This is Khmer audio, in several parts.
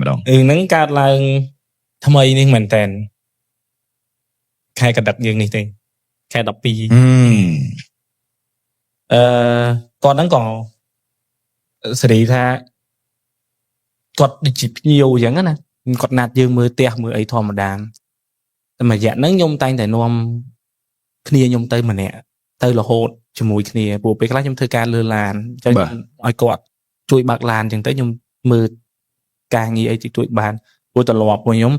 ម្ដង ហ្នឹងកើតឡើងថ្មីនេះមែនតើខែកដឹកយើងនេះទេខែ12គាត់ហ្នឹងក៏សេរីថាគាត់ដូចជាភ្ញៀវអញ្ចឹងណាគាត់ណាត់យើងមើលផ្ទះមើលអីធម្មតាតែមួយរយៈហ្នឹងខ្ញុំតែងតែនាំគ្នាខ្ញុំទៅម្នាក់ទៅរហូតជាមួយគ្នាព្រោះពេលខ្លះខ្ញុំធ្វើការលើឡានអញ្ចឹងឲ្យគាត់ជួយបើកឡានអញ្ចឹងទៅខ្ញុំមើលការងារអីជួយបានព្រោះទម្លាប់របស់ខ្ញុំ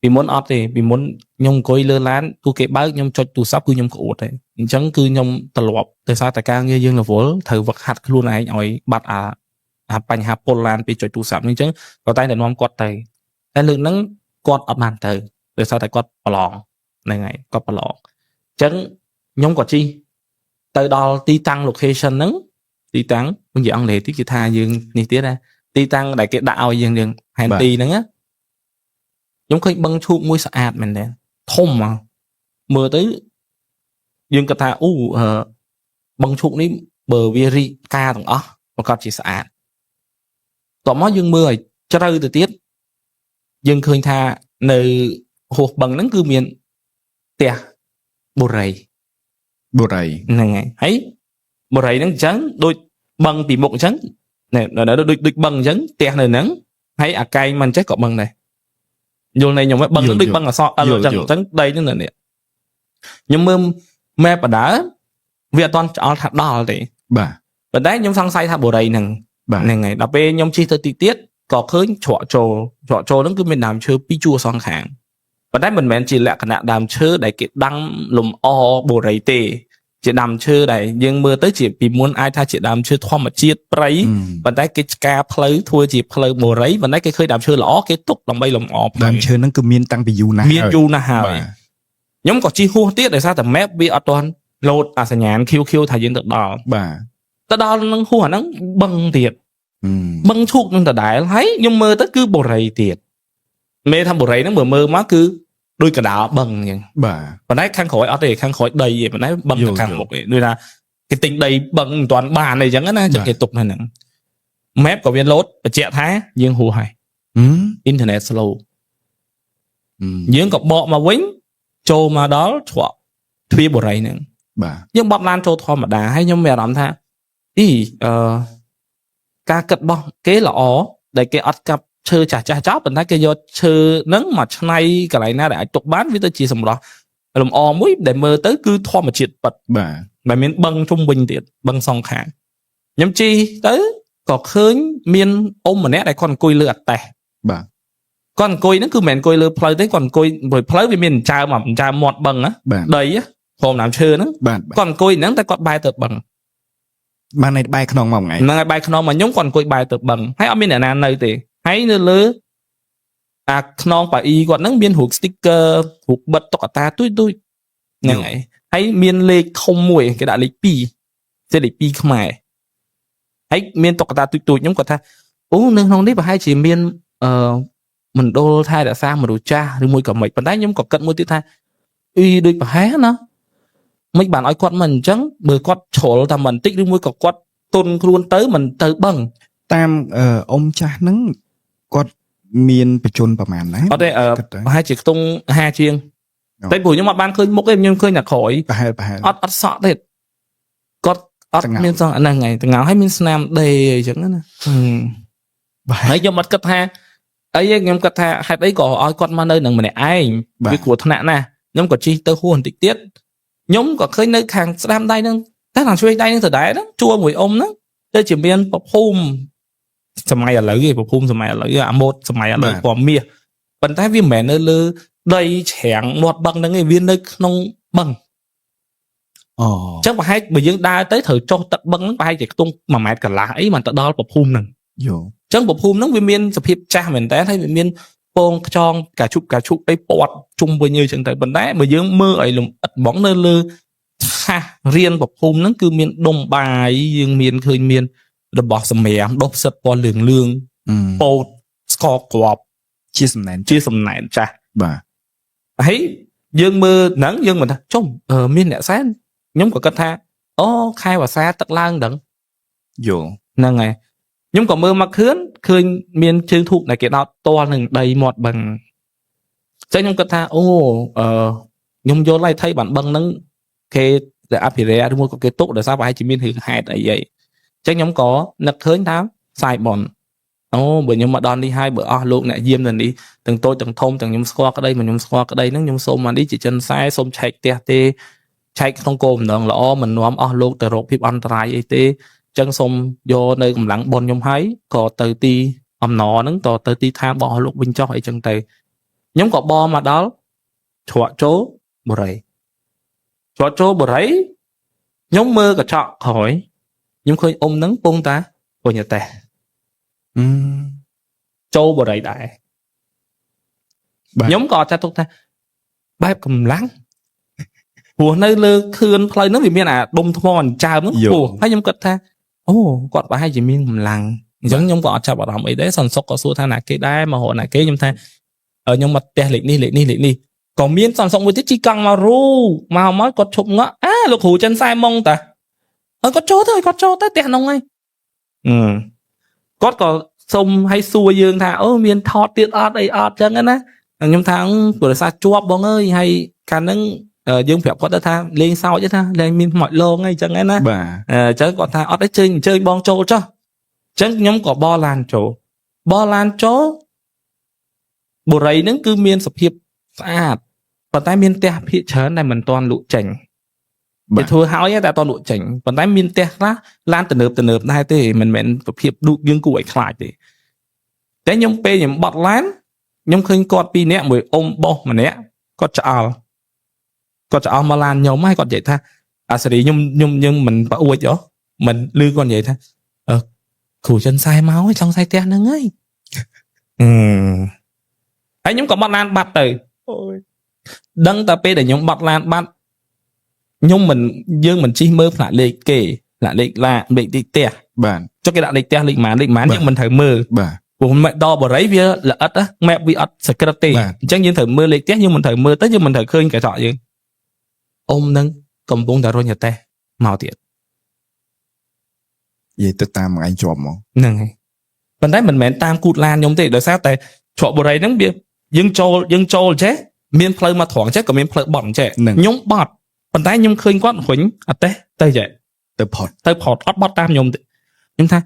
ពីមុនអត់ទេពីមុនខ្ញុំអង្គុយលើឡានគឺគេបើកខ្ញុំចុចទូរស័ព្ទគឺខ្ញុំក្អួតទេអញ្ចឹងគឺខ្ញុំទម្លាប់ដោយសារតែការងារយើងរវល់ត្រូវវឹកហាត់ខ្លួនឯងឲ្យបាត់អាបញ្ហាពុលឡានពេលចុចទូរស័ព្ទអញ្ចឹងក៏តែនាំគាត់ទៅតែលើកហ្នឹងគាត់អត់បានទៅដោយសារតែគាត់ប្រឡងហ្នឹងហើយគាត់ប្រឡងអញ្ចឹងខ្ញុំក៏ជិះទៅដល់ទីតាំង location ហ្នឹងទីតាំងនិយាយអង់គ្លេសទីគេថាយើងនេះទៀតណាទីតាំងដែលគេដាក់ឲ្យយើងហែនទីហ្នឹងណាខ្ញុំឃើញបឹងឈូកមួយស្អាតមែនទេធំមកមើលទៅយើងគិតថាបឹងឈូកនេះបើវារីកការទាំងអស់ប្រកាសជាស្អាតតោះមកយើងមើលឲ្យជ្រៅទៅទៀតយើងឃើញថានៅហួសបឹងហ្នឹងគឺមានផ្ទះបុរីហ្នឹងហើយបុរីហ្នឹងអញ្ចឹងដូចបឹងពីមុខអញ្ចឹងដូចបឹងអញ្ចឹងផ្ទះនៅហ្នឹងហើយអាកែងមិនចេះក៏បឹងដែរយល់នៃខ្ញុំបឹងដូចបឹងអសអញ្ចឹងដីហ្នឹងនេះខ្ញុំមើលម៉ែបដាវាអត់តន់ឆ្អល់ថាដល់ទេបាទប៉ុន្តែខ្ញុំសង្ស័យថាបុរីហ្នឹងហ្នឹងហើយដល់ពេលខ្ញុំជិះទៅទីទៀតក៏ឃើញច្រកចូលហ្នឹងគឺមានដើមឈើពីរជួរសងខាងប៉ុន្តែមិនមែនជាលក្ខណៈដើមឈើដែលគេដាំលំអបុរីទេជាដើមឈើដែលយើងមើលទៅជាពីមុនអាចថាជាដើមឈើធម្មជាតិព្រៃប៉ុន្តែគេឆ្ការផ្លូវធ្វើជាផ្លូវបុរីប៉ុន្តែគេឃើញដើមឈើល្អគេទុកដើម្បីលំអដើមឈើហ្នឹងគឺមានតាំងពីយូរណាស់ហើយខ្ញុំក៏ជិះហួសទៀតដោយសារតែ map វាអត់ទាន់លោតអាសញ្ញាណ QQ ថាយើងទៅដល់បាទទៅដល់នឹងហួសអាហ្នឹងបឹងទៀតបឹងឈូកនឹងដដែលហើយខ្ញុំមើលទៅគឺបុរីទៀតមេថាបុរីហ្នឹងមើលមកគឺដូចកដាលបឹងអញ្ចឹងបាទប៉ុន្តែខាងក្រោយអត់ទេខាងក្រោយដីទេប៉ុន្តែបឹងទៅខាងមុខទេដូចថាគេទិញដីបឹងមិនទាន់បានអីចឹងណាចឹងគេទុកនៅហ្នឹង map ក៏វាលោតបញ្ជាក់ថាយើងហួសហើយអ៊ីនធឺណិត slow យើងក៏បកមកវិញចូលមកដល់ច្រកទ្វារបុរីហ្នឹងបាទយើងបត់ឡានចូលធម្មតាហើយខ្ញុំមានអារម្មណ៍ថាការគិតរបស់គេល្អដែលគេអត់កាប់ឈើចាស់ចោលប៉ុន្តែគេយកឈើហ្នឹងមកឆ្នៃកន្លែងណាដែលអាចទុកបានវាទៅជាសម្រស់លំអមួយដែលមើលទៅគឺធម្មជាតិពិតបាទដែលមានបឹងជុំវិញទៀតបឹងសងខាងខ្ញុំជិះទៅក៏ឃើញមានអ៊ំម្នាក់ដែលគាត់អង្គុយលើអាតេះបាទគាត់អង្គុយហ្នឹងគឺមិនមែនអង្គុយលើផ្លូវទេគាត់អង្គុយលើផ្លូវវាមានអញ្ចើមមាត់បឹងណាដីព្រមដើមឈើហ្នឹងគាត់អង្គុយហ្នឹងតែគាត់បែរទៅបឹងបាននៅបែរខ្នងមកថ្ងៃហ្នឹងហើយបែរខ្នងមកខ្ញុំគាត់អង្គុយបែរទៅបឹងហើយអត់មានអ្នកណានៅទេហើយនៅលើអាខ្នងប៉ាអ៊ីគាត់ហ្នឹងមានរូប sticker រូបបិទតុក្កតាទួយហ្នឹងហើយហើយមានលេខធំមួយគេដាក់លេខ2ជាលេខ2ខ្មែរហើយមានតុក្កតាទួយខ្ញុំគាត់ថាអូនៅក្នុងនេះប្រហែលជាមានមណ្ឌលថែរក្សាមនុស្សចាស់ឬមួយក៏មិនប៉ុន្តែខ្ញុំក៏គិតមួយទៀតថាដូចប្រហែលណាមិនបានឲ្យគាត់មិនអញ្ចឹងបើគាត់ជ្រុលតែបន្តិចឬមួយក៏គាត់ទុនខ្លួនទៅមិនទៅបឹងតាមអ៊ំចាស់ហ្នឹងគាត់មានបច្ចុប្បន្នប្រហែលណាអត់ទេប្រហែលជាខ្ទង់50ជាងតែព្រោះខ្ញុំអត់បានឃើញមុខទេខ្ញុំឃើញតែក្រោយប្រហែលអត់សក់ទេគាត់អត់មានសក់ហ្នឹងហើយទាំងហើយមានស្នាមដេអញ្ចឹងណាហើយខ្ញុំអត់គិតថាអីខ្ញុំគិតថាហេតុអីក៏ឲ្យគាត់មកនៅនឹងម្នាក់ឯងវាគ្រោះថ្នាក់ណាស់ខ្ញុំក៏ជិះទៅហួសបន្តិចទៀតខ្ញុំក៏ឃើញនៅខាងស្ដាំដៃហ្នឹងតែខាងឆ្វេងដៃហ្នឹងដដែលហ្នឹងជួមួយអ៊ំហ្នឹងទៅជាមានប្រភូមិសម័យឥឡូវឯងប្រភូមិសម័យឥឡូវអាម៉ូតសម័យឥឡូវពណ៌មាសប៉ុន្តែវាមិនមែននៅលើដីច្រាំងមាត់បឹងហ្នឹងឯងវានៅក្នុងបឹងអញ្ចឹងប្រហែលបើយើងដើរទៅត្រូវចុះទឹកបឹងហ្នឹងប្រហែលជាខ្ទង់1ម៉ែត្រកន្លះអីមិនទៅដល់ប្រភូមិហ្នឹងយល់អញ្ចឹងប្រភូមិហ្នឹងវាមានសភាពចាស់មែនតើហើយវាមានពងខ្យងកាឈប់អីពាត់ជុំវិញអញ្ចឹងទៅប៉ុន្តែបើយើងមើលឲ្យលំអិតហ្មងនៅលើថារៀនប្រភូមិហ្នឹងគឺមានដុំបាយយើងមានឃើញមានរបស់សម្រាមដុះផ្សិតពណ៌លឿងពោតស្ករគ្រាប់ជាសំណែនចាស់បាទហើយយើងមើលហ្នឹងយើងមិនថាចុំមានអ្នកសែនខ្ញុំក៏គិតថាអូខែវស្សាទឹកឡើងដឹងយល់ហ្នឹងហើយ nhưng có mơ mặc khơi miền chương thụ này cái đó to nừng đầy một bằng chắc nhóm cất tha nhóm vô lại thấy bản bằng nâng cái để áp hiện đúng không cái tốt để sao phải chỉ miền thứ hai tại vậy chắc nhóm có nặc khơi thám xài bọn bữa nhóm mà đòn đi hai bữa luôn nè diêm lần đi từng tôi từng thông từng nhóm squat ở đây mà nhóm squat ở đây nó nhóm xôm mà đi chỉ chân sai xôm chạy tè tê chạy không cồn đòn lõ mình nhóm luôn từ rộp phim ăn trái ấy tê chân xôm vô nơi cầm lặng bồn nhóm hái có từ ti nọ nứng có từ ti tham bò lúc bên cho ấy chân tê nhóm có bo mà đó chọa chỗ bờ rầy chọa chỗ bờ rầy nhóm mơ cả trọ hỏi nhóm khơi nắng bông ta của nhà tè châu bờ rầy đại nhóm có cha tốt ta bài cầm lắng của nơi lơ khươn play nó bị miền đông thon chào nó hay nhóm cất ta quạt bài chỉ miền cầm lắng giống nhóm có cha bảo đảm ấy đấy sần sốc có số thang này cái đai mà họ này cái nhóm ta ở nhóm mặt tè lịch ni còn miền sần sốc với tiết chi căng mà ru mà mới có chụp ngã lục hủ chân sai mông ta có chỗ thôi có chỗ tới tè nông ấy có sông hay xua dương thà miền thọt tiết ớt ấy ớt chẳng á nhóm tháng của sao chua bông ơi hay cả nâng dương phép có tha lên sau chứ tha lên miền mọi lô ngay chẳng á chứ còn tha ớt đấy chơi bong trâu cho chứ nhóm có bo lan chỗ bộ rầy nâng cứ miền sập hiệp sạch và tay miền tè phía chớ này mình toàn lụ chảnh để thua háo nhé ta toàn lụ chảnh và tay miền tè lá lan từ nợp này thì mình sập hiệp đu dương cụ ấy khai thì thế nhóm pe nhóm bọt lán nhóm khơi cọt pi nè mười bo mà nè có chảo mà lan nhóm hay còn vậy tha xử lý nhưng mình bảo uống chỗ mình lư còn vậy tha khủ chân sai máu trong sai tè nữa ấy ấy nhóm có bọt lan bạt từ đăng ta pe để nhóm bọt lan bạt nhưng mình dương mình chỉ mơ lại lệ kể lại lệ là bị đi tè cho cái đạo lệ tè lệ mán nhưng mình thử mơ của mẹ đo bờ rấy vía là ớt á mẹ bị ớt security chẳng như thử mưa lấy tét nhưng mình thử mưa tới nhưng mình thử khơi cái trọ gì nâng cầm bông đá rồi nhà tè màu tiệt vậy tôi tam anh chọn mà nâng vấn đấy mình mến tam cụt lan nhóm thì đời sao tại chọ bờ rấy nâng biết dương trâu chứ miền phơi mà thoáng chứ còn miền phơi bỏng chứ nhóm bọt vấn đấy nhóm khơi quát huỳnh tè tây vậy tây phọt ót bọt tam nhóm nhưng tha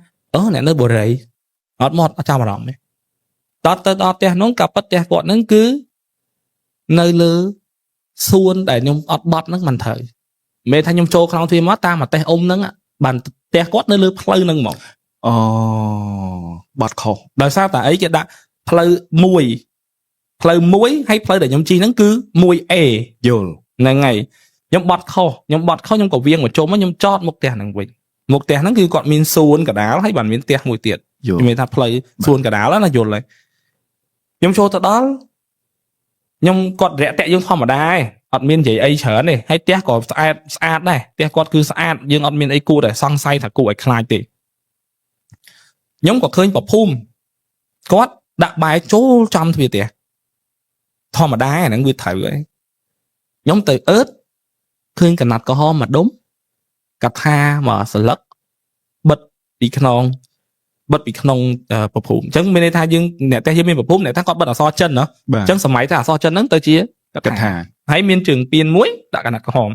nè nơi bờ rấy ọt mọt ở trong mà đỏng đọt tè nó cặp bắt tè bọn nó cứ nơi lư xuân để nhung ọt bọt nó mình thời mẹ thay nhung trâu không thì mất ta mà tè nó bàn tè quát nơi lư plei nâng mỏng bọt khổ đời sao tại ấy cái đã plei muối hay plei để nhung chi nó cứ muối vô ngày nhung bọt khô nhung cổ viên của trâu mà nhung chót một tè nâng vịnh một tè nó cứ còn miên xuân cả đá hay bàn miên tè mùi tiệt mình ta play xuân cả đá là dồn lại nhung show thật đó nhung còn rẻ tệ dương thom ở đây ọt miên gì ấy chở này hay té có sát này té con cứ sát dương ọt miên ấy cu để sang say thật cu ấy khai tỉ nhung có khơi bọc phum có đặt bài chỗ trong thì tỉ thom ở đây nó nguyên thầy vậy nhung từ ớt khơi cả nạt có ho mà đúng cặp ha mà sờ lắc bật đi khăn bật bị không bập phum chẳng bên đây tha dương nè tây miền bập phum nè tha con bật ở so chân đó chẳng sớm máy tha so chân nắng tới chia cặp hà hãy miền trường piên muối đã cả nạt có hòm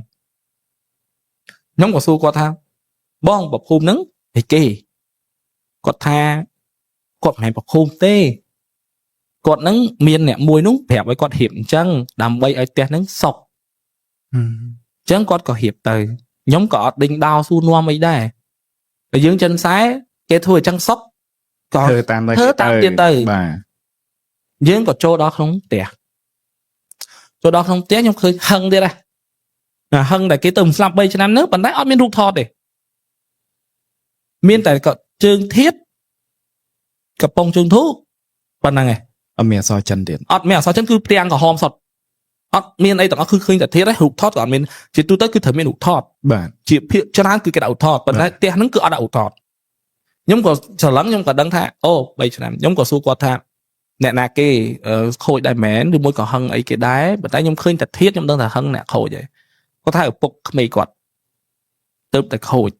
nhóm của su có tha bong bập phum nắng thì kì có tha cọt mày bập phum tê cọt nắng miền nè muối núng bẹp với cọt hiểm chăng đầm bay ở tè nắng sọc chẳng cọt có hiệp tới nhóm cọt đinh đao su noa mấy đây ở dương chân sái cái thôi chăng sóc có thơ tam tiền tới dương có chỗ đó không tè chỗ đó không tè nhưng khơi hăng đi đây hăng để cái tầm slap bay cho nam nước bản đáy ở miền rục thọt để miền tại có trường thiết cặp bông trường thuốc bản này ở miền so chân điện ở miền so chân cứ tiền có hòm sọt ở miền ấy tao cứ khơi tại thiết đấy rục thọt ở miền chỉ tôi tới cứ thở miền rục thọt chỉ phía cho nó cứ cái đầu thọt bản đáy tè nó cứ ở đầu thọt nhóm có chờ lắng nhóm có đăng tha bây giờ làm nhóm có su qua tha nè nè cái khôi đại mến đi môi có hăng ấy cái đáy but tay nhóm khơi thật thiết nhóm đăng là hăng nè khôi vậy có thay ở bục mì quạt tớp tại khôi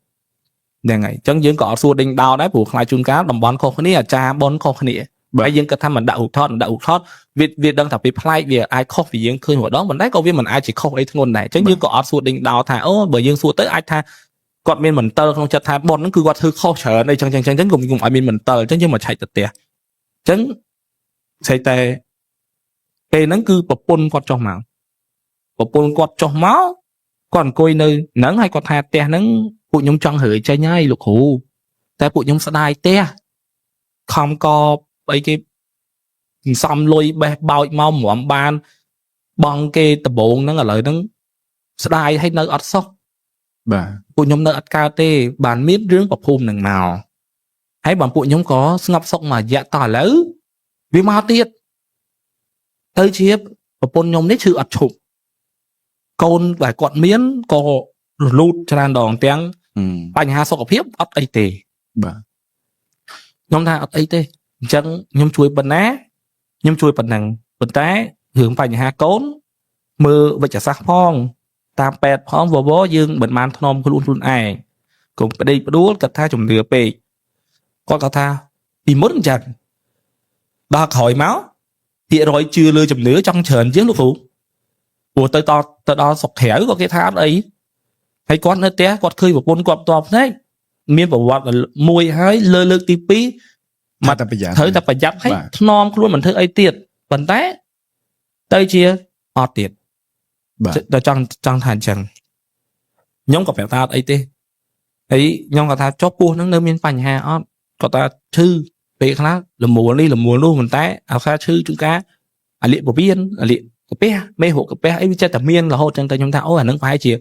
យ៉ាងហើយអញ្ចឹងយើងក៏អត់សួរដេញដោលដែរព្រោះខ្លាចជួនកាលតំបន់ខុសគ្នាអាចារ្យបនខុសគ្នាហើយយើងគិតថាមិនដាក់ឧថតវាដឹងថាពេលផ្លែកវាអាចខុសពីយើងឃើញម្ដងប៉ុន្តែក៏វាមិនអាចជាខុសអីធ្ងន់ដែរអញ្ចឹងយើងក៏អត់សួរដេញដោលថាអូបើយើងសួរទៅអាចថាគាត់មានមន្ទិលក្នុងចិត្តថាបនហ្នឹងគឺគាត់ធ្វើខុសច្រើនអីចឹងកុំឲ្យមានមន្ទិលអញ្ចឹងយើងមកឆែកទៅផ្ទះអញ្ចឹងស្អីតែពេលហ្នឹងគឺប្រពន្ធគាត់ចុះមកគាត់អង្គុយនៅហ្នឹងហើយគាត់ថាផ្ទះហ្នឹងពួកខ្ញុំចង់រើចេញហើយលោកគ្រូតែពួកខ្ញុំស្ដាយផ្ទះខំកអីគេសំលុយបេះបោចមកម្រាំបានបងគេដំបងហ្នឹងឥឡូវហ្នឹងស្ដាយឲ្យនៅអត់សោះបាទពួកខ្ញុំនៅអត់កើតទេបានមានរឿងប្រភូមិនឹងមកហើយបងពួកខ្ញុំក៏ស្ងប់សុខមួយរយៈតឥឡូវវាមកទៀតទៅជាប្រពន្ធខ្ញុំនេះឈឺអត់ឈប់កូនដែលគាត់មានក៏រលូតច្រើនដងទាំងបញ្ហាសុខភាពអត់អីទេបាទខ្ញុំថាអត់អីទេអញ្ចឹងខ្ញុំជួយប៉ុណ្ណាខ្ញុំជួយប៉ុណ្ណឹងប៉ុន្តែរឿងបញ្ហាកូនមើលវិជ្ជសាស្ត្រផងតាមពេទ្យផងវយើងមិនបានធ្នមខ្លួនឯងកុំប្តីផ្ដួលគាត់ថាជំនឿពេកគាត់ថាពីមុនអញ្ចឹងដល់ក្រោយមកភាគរយជឿលើជំនឿចង់ច្រើនជាងលោកគ្រូព្រោះទៅដល់សុខក្រៅក៏គេថាអត់អីហើយគាត់នៅផ្ទះគាត់ឃើញប្រពន្ធគាត់ផ្ទាល់ភ្នែកមានប្រវត្តិមួយហើយលើកទី2មកតែប្រយ័ត្នត្រូវតែប្រយ័ត្នហើយធ្នមខ្លួនមិនធ្វើអីទៀតប៉ុន្តែទៅជាអត់ទៀតតែចង់ថាអញ្ចឹងខ្ញុំក៏ប្រាប់ថាអត់អីទេហើយខ្ញុំក៏ថាចុះពោះហ្នឹងនៅមានបញ្ហាអត់គាត់ថាឈឺពេលខ្លះលមូលនេះលមូលនោះប៉ុន្តែអាសាឈឺជួនកាលអាលៀកពវៀនអាលៀកកាពះមេរោគកាពះអីវាចិត្តតែមានរហូតចឹងតែខ្ញុំថាអូអាហ្នឹងប្រហែលជា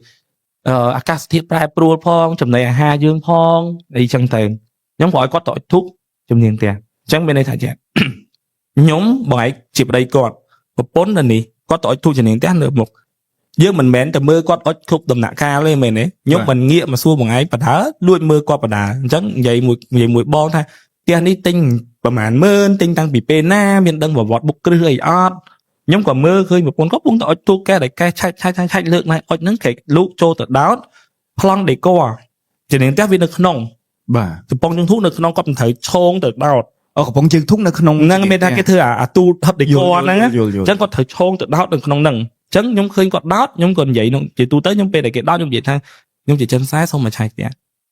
អាកាសធាតុប្រែប្រួលផងចំណីអាហារយើងផងអីចឹងទៅខ្ញុំក៏ឲ្យគាត់ទៅអុជធូបជំនាញផ្ទះអញ្ចឹងមានន័យថាខ្ញុំបងឯងជាប្តីគាត់ប្រពន្ធនៅនេះគាត់ទៅអុជធូបជំនាញផ្ទះនៅមុខយើងមិនមែនតែមើលគាត់អុជធូបដំណាក់កាលទេមែនទេខ្ញុំមិនងាកមកសួរបងឯងបដាលួចមើលគាត់បដាអញ្ចឹងនិយាយមួយបងថាផ្ទះនេះទិញប្រហែល10000ទិញតាំងពីពេលណាមានដឹងប្រវត្តិបុកគ្រឹះអីអត់ខ្ញុំក៏មើលឃើញប្រពន្ធគាត់ពងទៅអុជធូបកែតែកែឆាច់លើកណៃអុជហ្នឹងគេលូកចូលទៅដោតប្លង់ដេក័រជំនាញផ្ទះវានៅក្នុងបាទកំប៉ុងជើងធូបនៅក្នុងគាត់មិនត្រូវឆោងទៅដោតកំប៉ុងជើងធូបនៅក្នុងហ្នឹងមានថាគេធ្វើអាទូហឹបដេក័រហ្នឹងអញ្ចឹងគាត់ត្រូវឆោងទៅដោតនៅក្នុងហ្នឹងអញ្ចឹងខ្ញុំឃើញគាត់ដោតខ្ញុំក៏និយាយនោះជាទូទៅខ្ញុំពេលដែលគេដោតខ្ញុំនិយាយថាខ្ញុំជាចិនខ្សែសូមមកឆៃផ្ទះ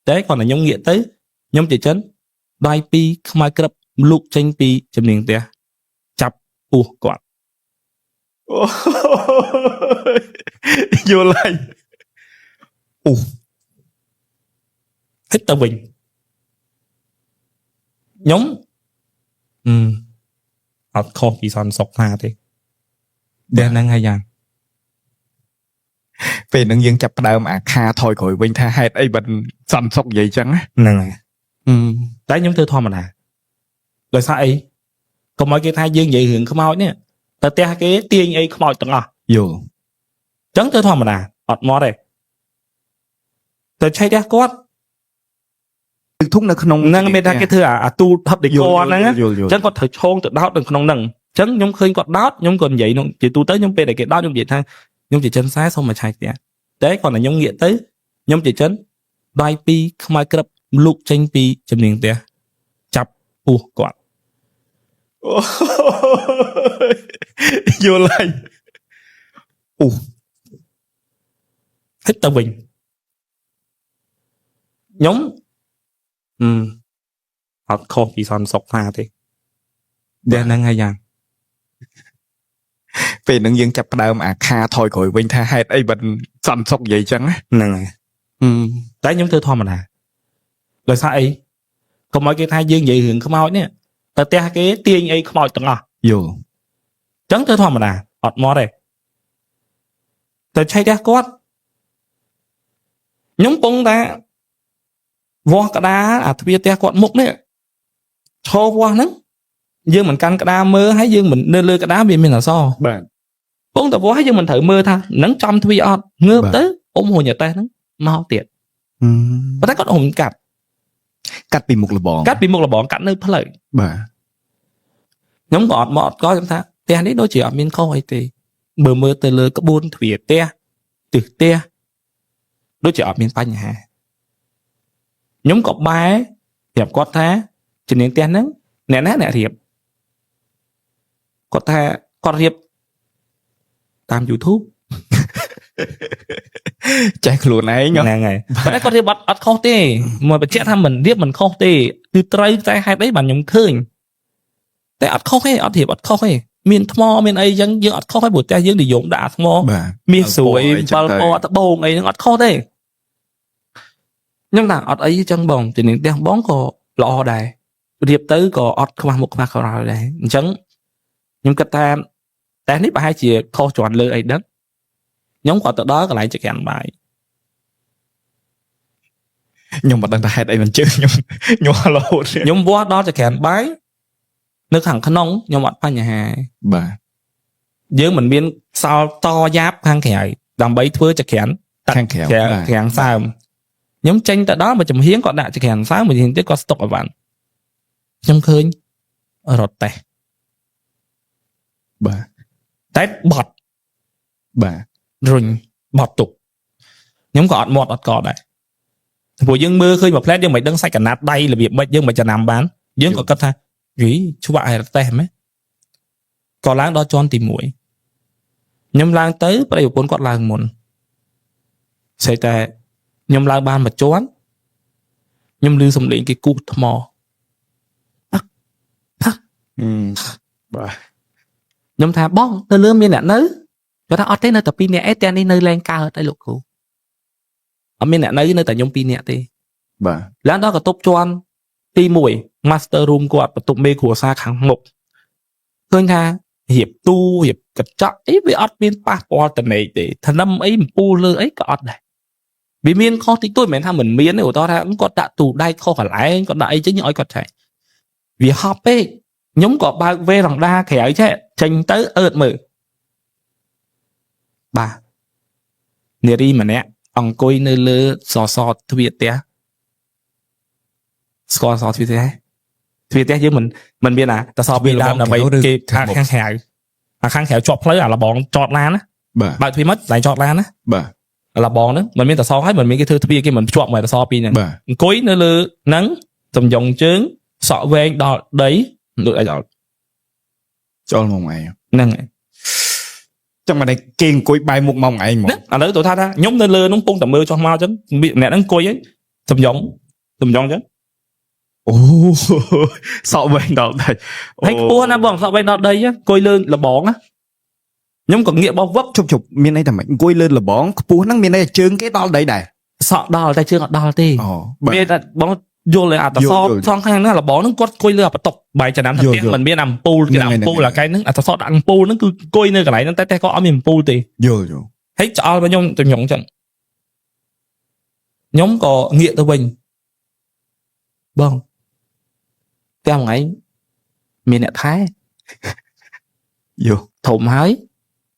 តែគាត់តែខ្ញុំងាកទៅខ្ញុំជាចិនដៃពីរខ្មៅក្រឹបលូកចេញពីជំនាញផ្ទះចាប់ពោះគាត់យល់ហើយហិតទៅវិញខ្ញុំអត់ខុសពីសន្តិសុខថាទេដែលហ្នឹងហើយយ៉ាងពេលហ្នឹងយើងចាប់ផ្ដើមអាខាថយក្រោយវិញថាហេតុអីមិនសន្តិសុខនិយាយចឹងហ្នឹងហើយតែខ្ញុំធ្វើធម្មតាដោយសារអីកុំឲ្យគេថាយើងនិយាយរឿងខ្មោចនេះតែផ្ទះគេទាញអីខ្មោចទាំងអស់យល់អញ្ចឹងធ្វើធម្មតាអត់មកទេទៅឆែកផ្ទះគាត់ទឹកធុងនៅក្នុងហ្នឹងមានថាគេធ្វើអាទូហឹបដេក័រហ្នឹងអញ្ចឹងគាត់ត្រូវឆោងទៅដោតនៅក្នុងហ្នឹងអញ្ចឹងខ្ញុំឃើញគាត់ដោតខ្ញុំក៏និយាយនោះជាទូទៅខ្ញុំពេលដែលគេដោតខ្ញុំនិយាយថាខ្ញុំជាចិនខ្សែសូមមកឆែកផ្ទះតែគាត់តែខ្ញុំងាកទៅខ្ញុំជាចិនដៃពីរខ្មៅក្រឹបលូកចេញពីជំនាញផ្ទះចាប់ពោះគាត់យល់ហើយហិតទៅវិញខ្ញុំអត់ខុសពីសន្តិសុខថាទេដែលហ្នឹងហើយយ៉ាងពេលហ្នឹងយើងចាប់ផ្ដើមអាខាថយក្រោយវិញថាហេតុអីមិនសន្តិសុខនិយាយចឹងហ្នឹងហើយតែខ្ញុំធ្វើធម្មតាដោយសារអីកុំឲ្យគេថាយើងនិយាយរឿងខ្មោចនេះតែផ្ទះគេទាញអីខ្មោចទាំងអស់យល់អញ្ចឹងធ្វើធម្មតាអត់មកទេតែឆែកផ្ទះគាត់ខ្ញុំពងថាវាស់ក្តារអាទ្វារផ្ទះគាត់មុខនេះឈរវាស់ហ្នឹងយើងមិនកាន់ក្តារមើលហើយយើងមិននៅលើក្តារវាមានអក្សរបាទពងតែវាស់ហើយយើងមិនត្រូវមើលថាហ្នឹងចំទ្វារអត់ងើបទៅអ៊ំហួញតែហ្នឹងមកទៀតប៉ុន្តែគាត់អ៊ំកាត់ពីមុខលបងកាត់នៅផ្លូវបាទខ្ញុំក៏អត់មកអត់ក៏ខ្ញុំថាផ្ទះនេះដូចជាអត់មានខុសអីទេមើលទៅលើក្បួនទ្វារផ្ទះទិសផ្ទះដូចជាអត់មានបញ្ហា nhóm có bài hiệp có tha trên những tiền nắng nè nát nè hiệp có tha có hiệp tam YouTube ចេះខ្លួនឯង ហ្នឹងហើយប៉ុន្តែគាត់រៀបអត់ខុសទេមកបញ្ជាក់ថាមិនរៀបមិនខុសទេគឺត្រូវតែហេតុអីបានខ្ញុំឃើញតែអត់ខុសទេអត់រៀបអត់ខុសទេមានថ្មមានអីចឹងយើងអត់ខុសទេព្រោះតែយើងនិយមដាក់ថ្ម បាទ មាសស្រួយ7ពណ៌ត្បូងអីហ្នឹងអត់ខុសទេខ្ញុំថាអត់អីចឹងបងជំនាញផ្ទះបងក៏ល្អដែររៀបទៅក៏អត់ខ្វះមុខខ្វះក្រោយដែរអញ្ចឹងខ្ញុំគិតថាតែនេះប្រហែលជាខុសជាន់លើអីដឹងខ្ញុំគាត់ទៅដល់កន្លែងចក្រានបាយ ខ្ញុំមិនដឹងថាហេតុអីមិនជឿខ្ញុំខ្ញុំរហូត ខ្ញុំវាស់ដល់ចក្រានបាយនៅខាងក្នុងខ្ញុំអត់បញ្ហា បាទ យើងមិនមានសល់តយ៉ាប់ខាងក្រៅដើម្បីធ្វើចក្រាន ខាងក្រៅ ខាងសើមខ្ញុំចេញទៅដល់មកចំហៀងគាត់ដាក់ចក្រានសើមមួយហៀងទៀតគាត់ស្តុកឲ្យបានខ្ញុំឃើញរត់តេះ បាទ តែបត់ បាទ រុញបត់ទុកខ្ញុំក៏អត់មាត់អត់កដែរព្រោះយើងមើលឃើញមួយផ្លែតយើងមិនដឹងសាច់កណាត់ដៃរបៀបម៉េចយើងមិនចំណាំបានយើងក៏គិតថាយីឆ្វាក់ឲ្យរតេះហ្មងក៏ឡើងដល់ជាន់ទី1ខ្ញុំឡើងទៅប្រិយប្រពន្ធគាត់ឡើងមុនស្អីតែខ្ញុំឡើងបានមួយជាន់ខ្ញុំឮសំឡេងគេគូសថ្ម បាទ ខ្ញុំថាបងទៅលើមានអ្នកនៅគាត់ថាអត់ទេនៅតែ2នាក់ឯងតែនេះនៅលែងកើតឯលោកគ្រូអត់មានអ្នកនៅតែខ្ញុំ2នាក់ទេ បាទ ឡើងដល់កតុបជាន់ទី1 Master Room គាត់បន្ទប់មេគ្រួសារខាងមុខឃើញថារៀបទូរៀបកញ្ចក់អីវាអត់មានប៉ះពាល់តនេកទេថ្នាំអីអំពូលលើអីក៏អត់ដែរវាមានខុសតិចតួចមិនមែនថាមិនមានទេឧទាហរណ៍ថាគាត់ដាក់ទូដៃខុសកន្លែងគាត់ដាក់អីចេញឲ្យគាត់ឆែកវាហប់ពេកខ្ញុំក៏បើកវេរ៉ង់ដាក្រៅចេញទៅអឺតមើលបាទនារីម្នាក់អង្គុយនៅលើសសរទ្វារផ្ទះស្គាល់សសរទ្វារផ្ទះទ្វារផ្ទះយើងមិនមានតសពីដើមដើម្បីគេខាងក្រៅខាងក្រៅជាប់ផ្លូវអាលបងចតឡានណា បាទ បើកទ្វារមកតែចតឡានណា បាទ អាលបងហ្នឹងមិនមានតសហើយមិនមានគេធ្វើទ្វារគេមិនភ្ជាប់មកតសពីរហ្នឹង បាទ អង្គុយនៅលើហ្នឹងសំយងជើងសក់វែងដល់ដីដូចអីដល់ ចូលមកឯង ហ្នឹងហើយ ចាំមិនគេអង្គុយបាយមុខមកឯងមក ឥឡូវទៅថាខ្ញុំនៅលើហ្នឹងពងតែមើលចុះមកអញ្ចឹងអ្នកហ្នឹងអង្គុយហ្នឹងសំយងអញ្ចឹង អូសក់វែងដល់ដៃ ហើយខ្ពស់ណាបងសក់វែងដល់ដីអង្គុយលើលបងណាខ្ញុំក៏ងាកបោះវឹប ជប់មានអីតែមិនអង្គុយលើលបងខ្ពស់ហ្នឹងមានអីជើងគេដល់ដីដែរ សក់ដល់តែជើងអត់ដល់ទេ អូបាទ មានតែបងយល់អាតសសងខាងហ្នឹងលបងហ្នឹងគាត់អង្គុយលើអាបន្តុកបាយចំណាំថាផ្ទះមិនមានអំពូលគេដាក់អំពូលអាកែហ្នឹងអាតសដាក់អំពូលហ្នឹងគឺអង្គុយនៅកន្លែងហ្នឹងតែគាត់អត់មានអំពូលទេ យល់ ហើយឆ្អល់មកខ្ញុំទៅញងចឹងខ្ញុំក៏ងាកទៅវិញបងតែមួយថ្ងៃមានអ្នកថែ យល់ ធំហើយ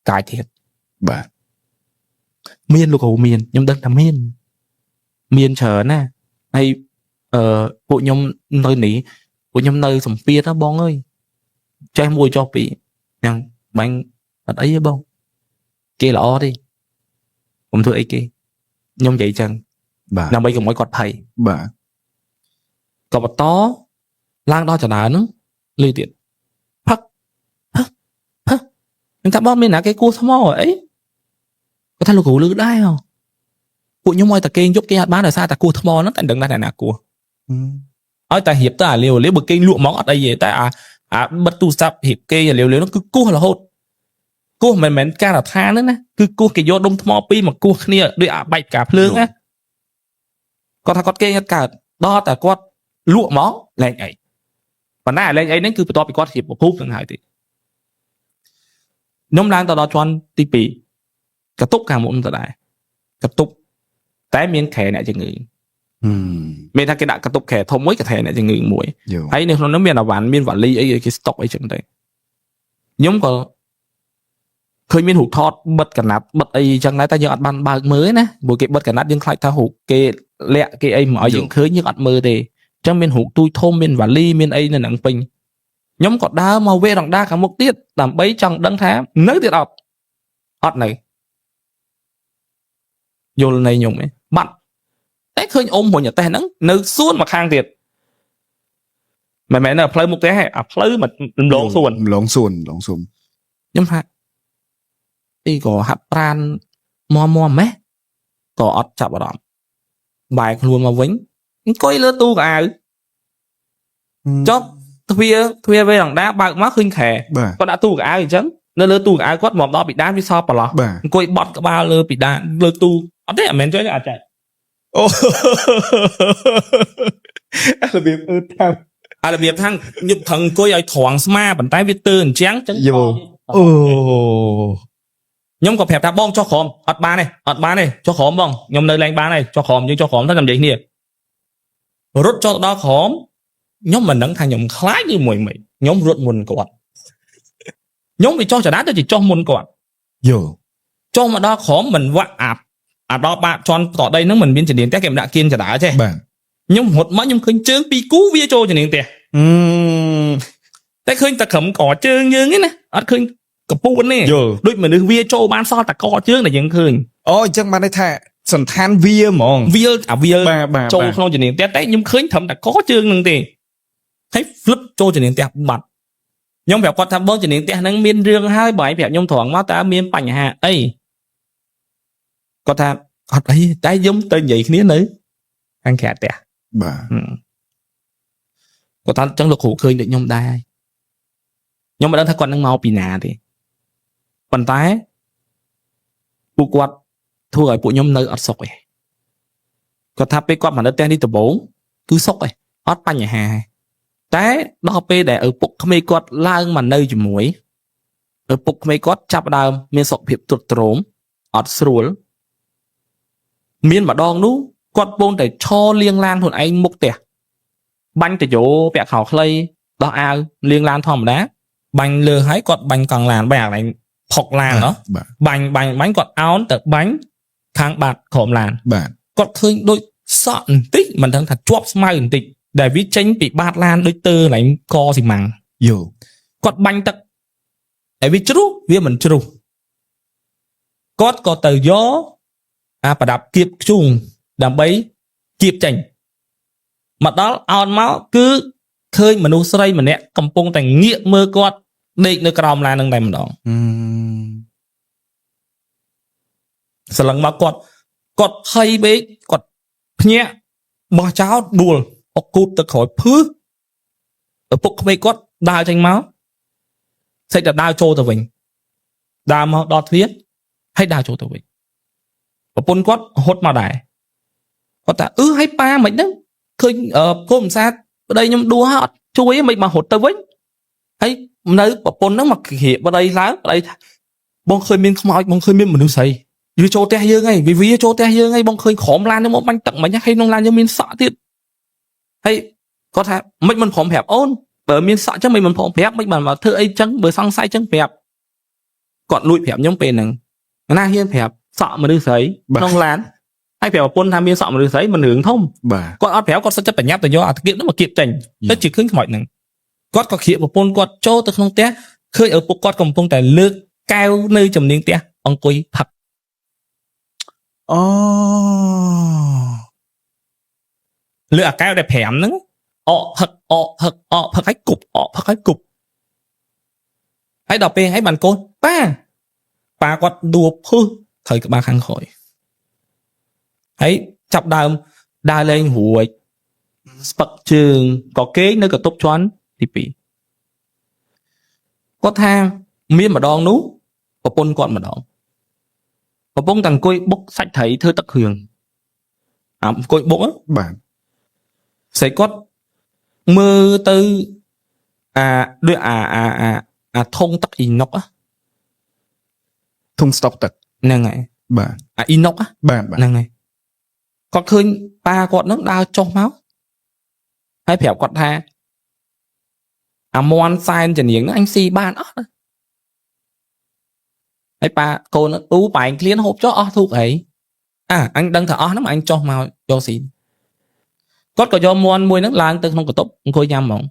កាយទៀត បាទ មានលោកគ្រូមានខ្ញុំដឹងថាមានច្រើនណាហើយពួកខ្ញុំនៅនេះពួកខ្ញុំនៅសំពាធណាបងអើយចេះមួយចុះពីរយ៉ាងបាញ់អត់អីទេបងគេល្អទេខ្ញុំធ្វើអីគេខ្ញុំនិយាយចឹង បាទ ដើម្បីកុំឲ្យគាត់ភ័យ បាទ ក៏បន្តឡើងដល់ចដើហ្នឹងលឺទៀតផឹកខ្ញុំថាបងមានណាគេគោះថ្មអីគាត់ថាលោកគ្រូលឺដែរហ៎ពួកខ្ញុំឲ្យតែគេយកគេអត់បានដោយសារតែគោះថ្មហ្នឹងតែដឹងតែណាគោះឲ្យតែរៀបទៅអាលាវបើគេលក់មកអត់អីទេតែអាបិទទូរស័ព្ទរៀបគេអាលាវហ្នឹងគឺគោះរហូតគោះមិនមែនការរដ្ឋាហ្នឹងណាគឺគោះគេយកដុំថ្មពីរមកគោះគ្នាដូចអាបែកផ្កាភ្លើងណាគាត់ថាគាត់គេអត់កើតដល់តែគាត់លក់មកលែងអីប៉ុន្តែលែងអីហ្នឹងគឺបន្ទាប់ពីគាត់រៀបប្រភពហ្នឹងហើយទេខ្ញុំឡើងទៅដល់ជាន់ទី2កតុបខាងមុខទៅដែរកតុបតែមានខែអ្នកជំងឺមានថាគេដាក់កតុបខែធំមួយក៏ថែអ្នកជំងឺមួយហើយនៅក្នុងនោះមានអាវ៉ាន់មានវ៉ាលីអីគេស្តុកអីចឹងទៅខ្ញុំក៏ឃើញមានរូបថតបិទកណាត់បិទអីចឹងដែរតែយើងអត់បានបើកមើលណាព្រោះគេបិទកណាត់យើងខ្លាចថារូបគេលាក់គេអីមកឲ្យយើងឃើញយើងអត់មើលទេចឹងមានរូបទូចធំមានវ៉ាលីមានអីនៅហ្នឹងពេញខ្ញុំក៏ដើរមកវេរ៉ង់ដាខាងមុខទៀតដើម្បីចង់ដឹងថានៅទៀតអត់នៅយល់នៃខ្ញុំឯងបាត់ តែឃើញអ៊ំមួយតែហ្នឹងនៅសួនមកខាងទៀតមិនមែននៅផ្លូវមុខទេអាផ្លូវមករំលងសួន ឡងសួន ខ្ញុំថាអីក៏ហាត់ប្រានមមម៉េះក៏អត់ចាប់អារម្មណ៍បែរខ្លួនមកវិញអង្គុយលើទូកៅអៅចុះទ្វារវេរ៉ង់ដាបើកមកឃើញខែ បាទ គាត់ដាក់ទូកៅអញ្ចឹងនៅលើទូកៅគាត់មកដល់ពីដានវាសល់ប្រឡោះ បាទ អង្គុយបត់ក្បាលលើពីដានលើទូអត់ទេអត់មែនជួយទេអត់ចាច់ អូ របៀបថា អារបៀបថាខ្ញុំថឹងអង្គុយឲ្យត្រង់ស្មាប៉ុន្តែវាទើអញ្ចឹងចឹង យោ អូ ខ្ញុំក៏ប្រាប់ថាបងចុះក្រោមអត់បានទេចុះក្រោមបងខ្ញុំនៅលេងបានហើយចុះក្រោមយើងចុះក្រោមទៅតែនិយាយគ្នារត់ចុះដល់ក្រោមខ្ញុំមិនដឹងថាខ្ញុំខ្លាចឬមួយមិនខ្ញុំរត់មុនគាត់ខ្ញុំវាចុះចដាទៅជាចុះមុនគាត់ យោ ចុះមកដល់ក្រោមមិនវាក់អាដល់បាក់ជន់តដីហ្នឹងមិនមានជំនាញទេគេមិនដាក់គៀនចដាទេ បាទ ខ្ញុំរត់មកខ្ញុំឃើញជើងពីរគូវាចូលជំនាញទេតែឃើញតែក្រុមកជើងយើងទេណាអត់ឃើញកពួនទេ យោ ដូចមនុស្សវាចូលបានសល់តែកជើងដែលយើងឃើញ អូអញ្ចឹងបានន័យថាសន្តានវាហ្មង វាល បាទ ចូលក្នុងជំនាញតែខ្ញុំឃើញត្រឹមតែកជើងនឹងទេហើយ flip ចូលជំនាញតែបាត់ខ្ញុំប្រាប់គាត់ថាបងជំនាញតែហ្នឹងមានរឿងហើយបើឯងប្រាប់ខ្ញុំត្រង់មកតើមានបញ្ហាអីគាត់ថាអត់អីតែខ្ញុំទៅនិយាយគ្នានៅខាងក្រៅផ្ទះ បាទ គាត់ថាអញ្ចឹងលោកគ្រូឃើញដូចខ្ញុំដែរខ្ញុំមិនដឹងថាគាត់នឹងមកពីណាទេប៉ុន្តែពួកគាត់ធ្វើឲ្យពួកខ្ញុំនៅអត់សុខទេគាត់ថាពេលគាត់មកនៅផ្ទះនេះដំបូងគឺសុខទេអត់បញ្ហាតែដល់ពេលដែលឪពុកក្មេងគាត់ឡើងមកនៅជាមួយឪពុកក្មេងគាត់ចាប់ដើមមានសុខភាពទ្រុឌទ្រោមអត់ស្រួលមានម្ដងនោះគាត់ពងតែឈរលៀងឡានខ្លួនឯងមុខផ្ទះបាញ់តយោពាក់ខោខ្លីដោះអាវលៀងឡានធម្មតាបាញ់លើហើយគាត់បាញ់កង់ឡានបែរកន្លែងផុកឡានណោះ បាទ បាញ់គាត់អោនទៅបាញ់ខាងបាតក្រោមឡាន បាទ គាត់ឃើញដូចសក់បន្តិចមិនដឹងថាជាប់ស្មៅបន្តិចដែលវាចេញពីបាតឡានដូចទៅកន្លែងកស៊ីម៉ាំង យោ គាត់បាញ់ទឹកហើយវាជ្រុះវាមិនជ្រុះគាត់ក៏ទៅយកប្រដាប់គៀបខ្ជូងដើម្បីគៀបចេញមកដល់អោនមកគឺឃើញមនុស្សស្រីម្នាក់កំពុងតែងាកមើលគាត់ដេកនៅក្រោមឡាននឹងតែម្ដងស្លឹងមកគាត់ភ័យពេកគាត់ភ្ញាក់បោះចោលដួលអុកគូតទៅក្រោយភឺឪពុកក្មេងគាត់ដើរចេញមកសេចតែដើរចូលទៅវិញដើរមកដល់ទ្វារហើយដើរចូលទៅវិញប្រពន្ធគាត់ហត់មកដែរគាត់ថាហើយប៉ាមិនហ្នឹងឃើញកូនម្សាប្តីខ្ញុំដួលហើយអត់ជួយមិនមករត់ទៅវិញហើយនៅប្រពន្ធហ្នឹងមកគ្រាប្តីឡើងប្តីថាបងឃើញមានខ្មោចបងឃើញមានមនុស្សស្រីវាចូលផ្ទះយើងហើយវាចូលផ្ទះយើងហើយបងឃើញក្រោមឡាននេះមកបាញ់ទឹកមិញហើយក្នុងឡានយើងមានសក់ទៀតហើយគាត់ថាមិនព្រមប្រាប់អូនបើមានសក់ចឹងមិនព្រមប្រាប់មិនបានមកធ្វើអីចឹងបើសង្ស័យចឹងប្រាប់គាត់លួចប្រាប់ខ្ញុំពេលហ្នឹងណាហ៊ានប្រាប់សក់មនុស្សស្រីក្នុងឡានហើយប្រាប់ប្រពន្ធថាមានសក់មនុស្សស្រីមិនរឿងធំ បាទ គាត់អត់ប្រាប់គាត់សុទ្ធចិត្តបញ្ញាប់ទៅយកអាគៀបនោះមកគៀបចេញទៅជាឃើញខ្មោចហ្នឹងគាត់ក៏គ្រាកប្រពន្ធគាត់ចូលទៅក្នុងផ្ទះឃើញឪពុកគាត់កំពុងតែលើកកែវនៅចំនាងផ្ទះអង្គុយផឹក អូ លើអាកែវដែល5ហ្នឹងអកផឹកឲ្យគប់ហើយដល់ពេលហើយបានកូនប៉ាគាត់ដួលភឹសត្រូវក្បាលខាងក្រោយហើយចាប់ដើមដើរលេងរួចស្ពឹកជើងក៏គេងនៅកន្ទប់ជាន់ទី2គាត់ថាមានម្ដងនោះប្រពន្ធគាត់ម្ដងកំពុងតែអង្គុយបុកសាច់ត្រីធ្វើទឹកគ្រឿងអង្គុយបុក បាទ ស្រីគាត់មើលទៅដូចធុងទឹកអ៊ីណុក ធុងស្តុកទឹក ហ្នឹងហើយ បាទ អ៊ីណុក បាទ ហ្នឹងហើយគាត់ឃើញប៉ាគាត់ហ្នឹងដើរចុះមកហើយប្រាប់គាត់ថាអាមន់សែនជំនាញហ្នឹងអញស៊ីបានអត់ហើយប៉ាកូនប៉ែងក្លៀនហូបចុះអស់ធូបអីអញដឹងថាអស់ហ្នឹងអញចុះមកយកស៊ីគាត់ក៏យកមន់មួយហ្នឹងឡើងទៅក្នុងកន្ទប់អង្គុយញ៉ាំហ្មង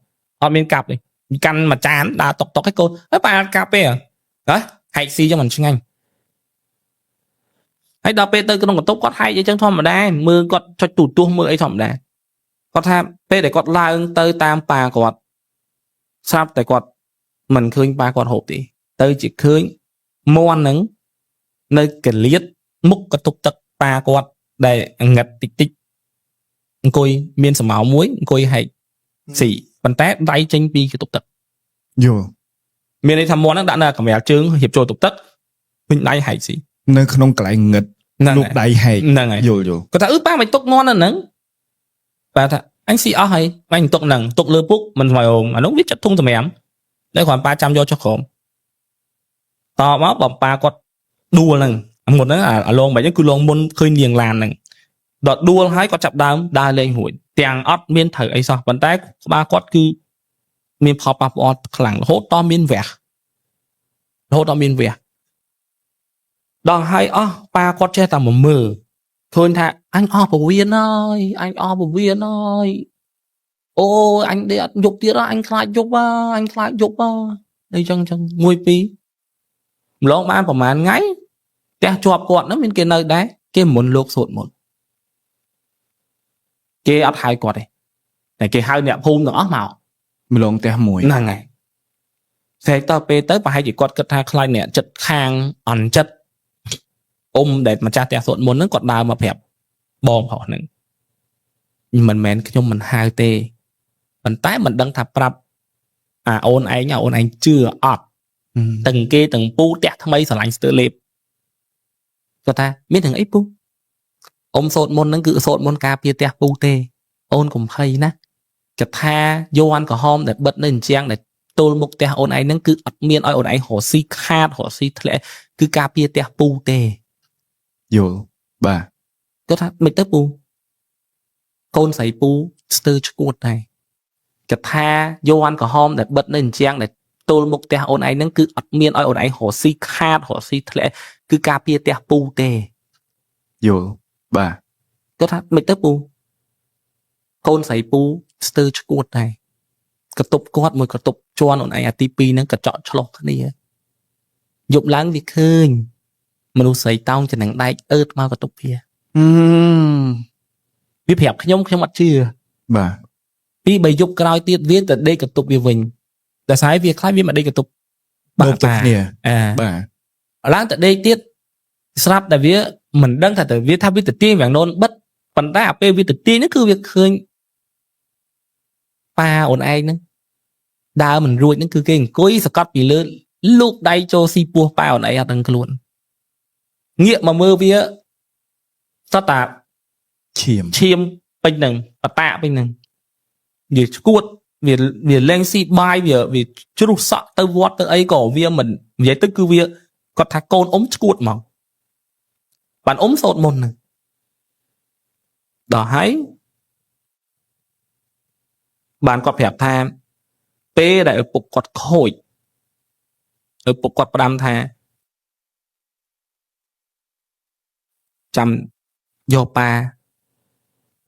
អត់មានកាប់ទេកាន់មួយចានដើរតុកឲ្យកូនហើយប៉ាអត់កាប់ទេហ៎ហែកស៊ីចឹងមិនឆ្ងាញ់ ហើយដល់ពេលទៅក្នុងបន្ទប់គាត់ហែកអីចឹងធម្មតាមើលគាត់ចុចទូទាស់មើលអីធម្មតាគាត់ថាពេលដែលគាត់ឡើងទៅតាមប៉ាគាត់ស្រាប់តែគាត់មិនឃើញប៉ាគាត់ហូបទេទៅជាឃើញមន់ហ្នឹងនៅកលៀតមុខកតុកទឹកប៉ាគាត់ដែលងឹតតិចតិចអង្គុយមានសម្ោមួយអង្គុយហែកស៊ីប៉ុន្តែដៃចេញពីកតុកទឹក យល់ មានន័យថាមន់ហ្នឹងដាក់នៅកម្រាលជើងរៀបចូលតុកទឹកពេញដៃហែកស៊ី នៅក្នុងកន្លែងងឹត ហ្នឹង លោកដៃហែក ហ្នឹងហើយ យល់យល់ គាត់ថាប៉ាមិនទុកមន់នៅហ្នឹងប៉ាថាអញស៊ីអស់ហើយអញទុកហ្នឹងទុកលើពុកមិនស្មៅអូមអានោះវាចិត្តធុងសម្រាមតែគ្រាន់ប៉ាចាំយកចុះក្រោមតមកបងប៉ាគាត់ដួលហ្នឹងមុនហ្នឹងអាឡងបែបហ្នឹងគឺឡងមុនឃើញនាងឡានហ្នឹងដល់ដួលហើយគាត់ចាប់ដើមដើរលេងរួចទាំងអត់មានត្រូវអីសោះប៉ុន្តែក្បាលគាត់គឺមានផលប៉ះពាល់ខ្លាំងរហូតដល់មានវះដល់ហើយអស់ប៉ាគាត់ចេះតែមកមើលឃើញថាអញអស់ពវៀនហើយអញអស់ពវៀនហើយអូអញដេកអត់យប់ទៀតអញខ្លាចយប់អញខ្លាចយប់អីចឹងមួយពីរម្លងបានប្រហែលថ្ងៃផ្ទះជាប់គាត់ហ្នឹងមានគេនៅដែរគេមុនលោកសូត្រមុនគេអត់ហៅគាត់ទេតែគេហៅអ្នកភូមិទាំងអស់មកម្ លងផ្ទះមួយ ហ្នឹងហើយស្អែកតពេលទៅប្រហែលជាគាត់គិតថាខ្លាចអ្នកចិត្តខាងអន់ចិត្តអ៊ំដែលម្ចាស់ផ្ទះសូត្រមុនហ្នឹងគាត់ដើរមកប្រាប់បងប្រុសហ្នឹងមិនមែនខ្ញុំមិនហៅទេប៉ុន្តែមិនដឹងថាប្រាប់អូនឯងជឿអត់ទាំងគេទាំងពូផ្ទះថ្មីស្រឡាញ់ស្ទើលេបគាត់ថាមានទាំងអីពូអ៊ំសូត្រមុនហ្នឹងគឺសូត្រមុនការពារផ្ទះពូទេអូនកុំភ័យណាកថាយ័ន្តក្រហមដែលបិទនៅអញ្ចឹងដែលទល់មុខផ្ទះអូនឯងហ្នឹងគឺអត់មានឲ្យអូនឯងរស់ស៊ីខាតរស់ស៊ីធ្លាក់គឺការពារផ្ទះពូទេ យល់បាទ គាត់ថាមិនទៅពូកូនស្រីពូស្ទើឈួតដែរកថាយ័ន្តក្រហមដែលបិទនៅអញ្ចឹងដែលទល់មុខផ្ទះអូនឯងហ្នឹងគឺអត់មានឲ្យអូនឯងរស់ស៊ីខាតរស់ស៊ីធ្លាក់គឺការពារផ្ទះពូទេ យល់បាទ គាត់ថាមិនទៅពូកូនស្រីពូស្ទើឈួតដែរកតុបគាត់មួយកតុបជន់អូនឯងអាទី2ហ្នឹងកញ្ចក់ឆ្លោះគ្នាយប់ឡើងវាឃើញមនុស្សស្រីតោងចំណងដែកអឺតមកកតុបវាប្រាប់ខ្ញុំអត់ជឿ បាទ ពីរបីយប់ក្រោយទៀតវាទៅដេកកតុបវាវិញតែស្អែកវាខ្លាចវាមកដេកកតុប ដូរទៅគ្នា បាទ ឡើងទៅដេកទៀតស្រាប់តែវាមិនដឹងថាទៅវាថាវាទៅទាញវាំងនោនបិទប៉ុន្តែអាពេលវាទៅទាញហ្នឹងគឺវាឃើញប៉ាអូនឯងហ្នឹងដើរមិនរួចហ្នឹងគឺគេអង្គុយសកត់ពីលើលោកដៃចូលស៊ីពោះប៉ាអូនឯងអត់ដឹងខ្លួនងាកមកមើលវាសតតា ឈាម ឈាមពេញហ្នឹងបតាពេញហ្នឹងវាឈួតវាលែងស៊ីបាយវាជ្រុះសក់ទៅវត្តទៅអីក៏វាមិននិយាយទៅគឺវាគាត់ថាកូនអ៊ំឈួតមកបានអ៊ំសូត្រមុនហ្នឹងដល់ហើយបានគាត់ប្រាប់ថាពេលដែលឪពុកគាត់ខូចឪពុកគាត់ផ្ដាំថាចាំយកប៉ា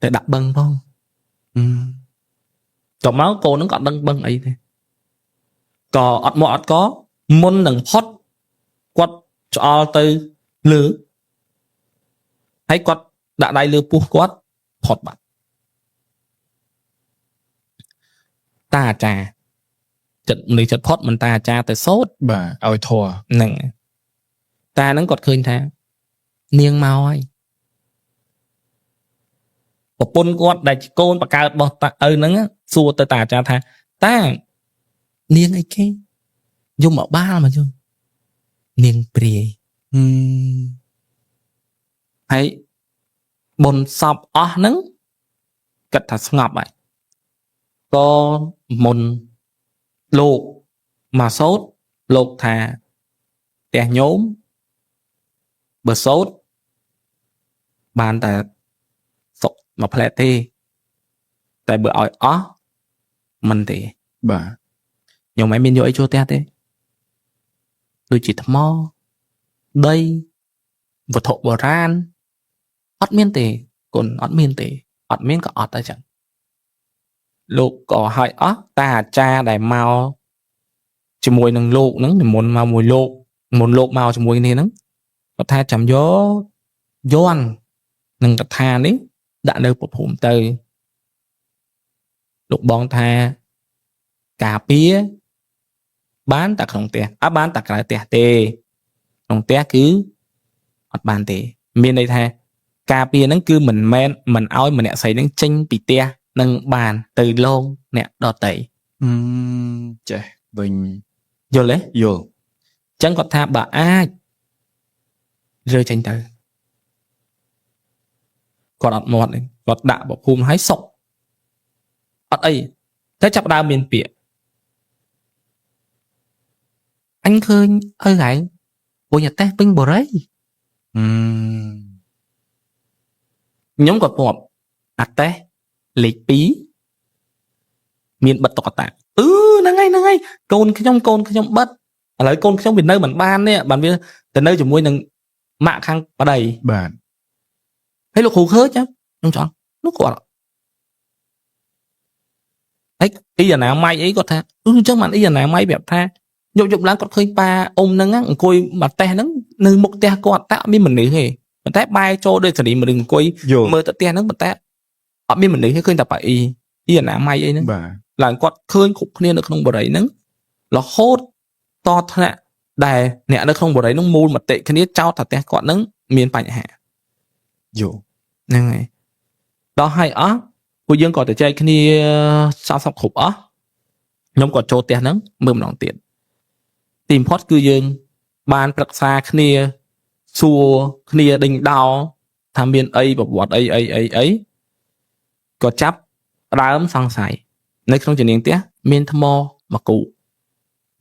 ទៅដាក់បឹងផងតមកកូនហ្នឹងក៏អត់ដឹងបឹងអីទេក៏អត់មកអត់ក៏មុននឹងផុតគាត់ឆ្អល់ទៅលើហើយគាត់ដាក់ដៃលើពោះគាត់ផុតបាត់តាអាចារ្យចិត្តនេះចិត្តផុតមិនតាអាចារ្យទៅសោត បាទឲ្យធัว ហ្នឹងតាហ្នឹងគាត់ឃើញថានាងមកហើយប្រពន្ធគាត់ដែលជាកូនបកើតរបស់តាឪហ្នឹងសួរទៅតាអាចារ្យថាតានាងអីគេយំមកបាលមកយំនាងព្រាយហើយបុណ្យសពអស់ហ្នឹងគិតថាស្ងប់ហើយក៏មុនលោកមកសោតលោកថាផ្ទះញោមបើសោតបានតែសុកមកផ្លែទេតែបើឲ្យអស់មិនទេ បាទ ញោមឯងមានយកអីចូលផ្ទះទេដូចជាថ្មដីវត្ថុបុរាណអត់មានទេគុណអត់មានទេអត់មានក៏អត់តែចឹងលោកក៏ឲ្យអស់តាអាចារ្យដែលមកជាមួយនឹងលោកហ្នឹងនិមន្តមកមួយលោកមុនលោកមកជាមួយគ្នាហ្នឹងគាត់ថាចាំយក ย้อนនឹងកថានេះដាក់នៅប្រភូមិទៅលោកបងថាការពារបានតែក្នុងផ្ទះបានតែក្រៅផ្ទះទេក្នុងផ្ទះគឺអត់បានទេមានន័យថាការពារហ្នឹងគឺមិនមែនមិនឲ្យម្នាក់ស្រីហ្នឹងចេញពីផ្ទះនឹងបានទៅលងអ្នកដតី ចេះវិញ យល់ទេ យល់ អញ្ចឹងគាត់ថាបើអាចរើចេញទៅគាត់អត់មាត់ទេគាត់ដាក់ប្រភូមិឲ្យសុកអត់អីតែចាប់ដើមមានពាក្យអញឃើញឪហែងពុញអតេះពេញបរិយខ្ញុំក៏ពាប់អតេះលេខ 2 មានបិទតុក្កតាហ្នឹងហើយកូនខ្ញុំបិទឥឡូវកូនខ្ញុំវានៅមិនបាននេះបានវាទៅនៅជាមួយនឹងម៉ាក់ខាងប្តី បាទ ហើយលោកគ្រូឃើញខ្ញុំចង់នោះគាត់ហើយអ៊ីអាណាម៉ៃអីគាត់ថាអញ្ចឹងបានអ៊ីអាណាម៉ៃប្រាប់ថាយប់ឡើងគាត់ឃើញប៉ាអ៊ំហ្នឹងអង្គុយមកផ្ទះហ្នឹងនៅមុខផ្ទះគាត់តែអត់មានមនុស្សទេប៉ុន្តែបែរចូលដូចសេរីមនុស្សអង្គុយមើលទៅផ្ទះហ្នឹងប៉ុន្តែអត់មានមនុស្សទេឃើញតែប៉ាអ៊ីអាណាម៉ៃអីហ្នឹង បាទ ឡើងគាត់ឃើញគ្រប់គ្នានៅក្នុងបរិយាហ្នឹងរហូតតថ្នាក់ដែលអ្នកនៅក្នុងបរិយាហ្នឹងមូលមតិគ្នាចោទថាផ្ទះគាត់ហ្នឹងមានបញ្ហា យល់ ហ្នឹងហើយដល់ហើយអស់ពួកយើងក៏ទៅចែកគ្នាសពគ្រប់អស់ខ្ញុំក៏ចូលផ្ទះហ្នឹងមើលម្ដងទៀតទីបំផុតគឺយើងបានប្រឹក្សាគ្នាសួរគ្នាដេញដោថាមានអីប្រវត្តិអីក៏ចាប់ដើមសង្ស័យនៅក្នុងជំនាញផ្ទះមានថ្មមកគូ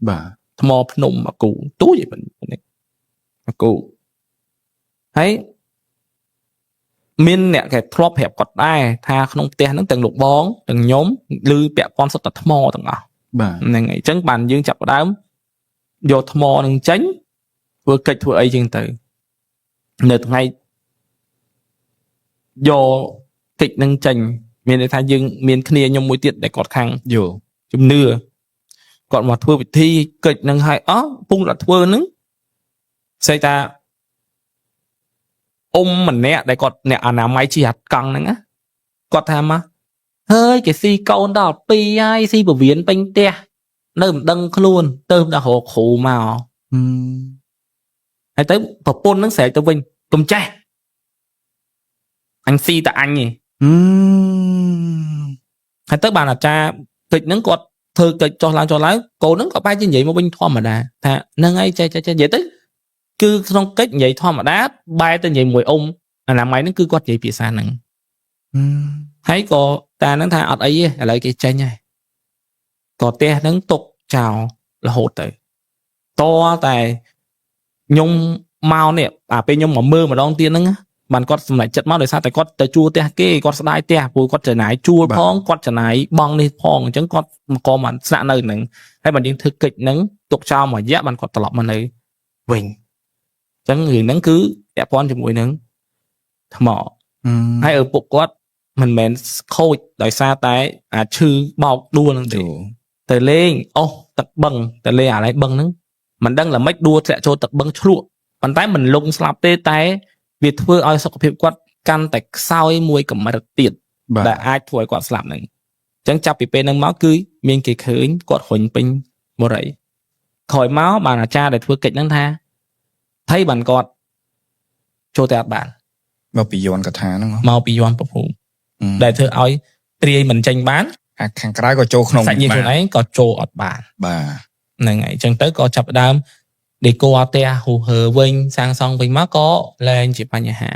បាទ ថ្មភ្នំមកគូទូចឯនេះមកគូហើយមានអ្នកគេធ្លាប់ប្រាប់គាត់ដែរថាក្នុងផ្ទះហ្នឹងទាំងលោកបងទាំងខ្ញុំឬពាក់ព័ន្ធសុទ្ធតែថ្មទាំងអស់ បាទ ហ្នឹងហើយអញ្ចឹងបានយើងចាប់ផ្ដើមយកថ្មនឹងចេញធ្វើកិច្ចធ្វើអីចឹងទៅនៅថ្ងៃយកកិច្ចនឹងចេញមានន័យថាយើងមានគ្នាខ្ញុំមួយទៀតដែលគាត់ខាង យល់ ជំនឿគាត់មកធ្វើពិធីកិច្ចនឹងឲ្យអស់ពងដល់ធ្វើនឹងស្អីថាអ៊ំម្នាក់ដែលគាត់អ្នកអនាម័យជីហាត់កង់ហ្នឹងណាគាត់ថាមកហើយគេស៊ីកូនដល់2ហើយស៊ីពវៀនពេញផ្ទះនៅមិនដឹងខ្លួនទៅដល់រកគ្រូមកហើយទៅប្រពន្ធហ្នឹងស្រែកទៅវិញកុំចេះអញស៊ីតែអញឯងហើយទៅបានអាចារ្យកិច្ចហ្នឹងគាត់ធ្វើកិច្ចចោះឡើងកូនហ្នឹងក៏បែរជានិយាយមកវិញធម្មតាថាហ្នឹងហើយចេះនិយាយទៅគឺក្នុងកិច្ចនិយាយធម្មតាបែរទៅនិយាយមួយអ៊ំអនាម័យហ្នឹងគឺគាត់និយាយភាសាហ្នឹងហើយក៏តាហ្នឹងថាអត់អីទេឥឡូវគេចេញហើយក៏ផ្ទះហ្នឹងຕົកចោលរហូតទៅតតែខ្ញុំមកនេះពេលខ្ញុំមកមើលម្ដងទៀតហ្នឹងបានគាត់សម្រេចចិត្តមកដោយសារតែគាត់ទៅជួលផ្ទះគេគាត់ស្ដាយផ្ទះព្រោះគាត់ចំណាយជួលផងគាត់ចំណាយបង់នេះផងអញ្ចឹងគាត់មកមកស្នាក់នៅហ្នឹងហើយបានយើងធ្វើកិច្ចហ្នឹងទុកចោលមួយរយៈបានគាត់ត្រឡប់មកនៅវិញអញ្ចឹងរឿងហ្នឹងគឺពាក់ព័ន្ធជាមួយនឹងថ្មហើយឪពុកគាត់មិនមែនខូចដោយសារតែអាឈឺបោកដួលហ្នឹងទេទៅលេងអស់ទឹកបឹងទៅលេងអាឡៃបឹងហ្នឹងមិនដឹងល្មិចដួលធ្លាក់ចូលទឹកបឹងឆ្លក់ប៉ុន្តែមិនលងស្លាប់ទេតែវាធ្វើឲ្យសុខភាពគាត់កាន់តែខ្សោយមួយកម្រិតទៀតដែលអាចធ្វើឲ្យគាត់ស្លាប់ហ្នឹងអញ្ចឹងចាប់ពីពេលហ្នឹងមកគឺមានគេឃើញគាត់រុញពេញបរិយក្រោយមកបានអាចារ្យដែលធ្វើកិច្ចហ្នឹងថាថៃបានគាត់ចូលតែអត់បានមកពីយន្តកថាហ្នឹង មកពីយន្តប្រភូមិដែលធ្វើឲ្យត្រាយមិនចេញបានអាខាងក្រៅក៏ចូលក្នុង សាច់ញាតិខ្លួនឯងក៏ចូលអត់បាន បាទ ហ្នឹងហើយអញ្ចឹងទៅក៏ចាប់ដើមដេកអត់ផ្ទះហូហើវិញសាងសង់វិញមកក៏លែងជាបញ្ហា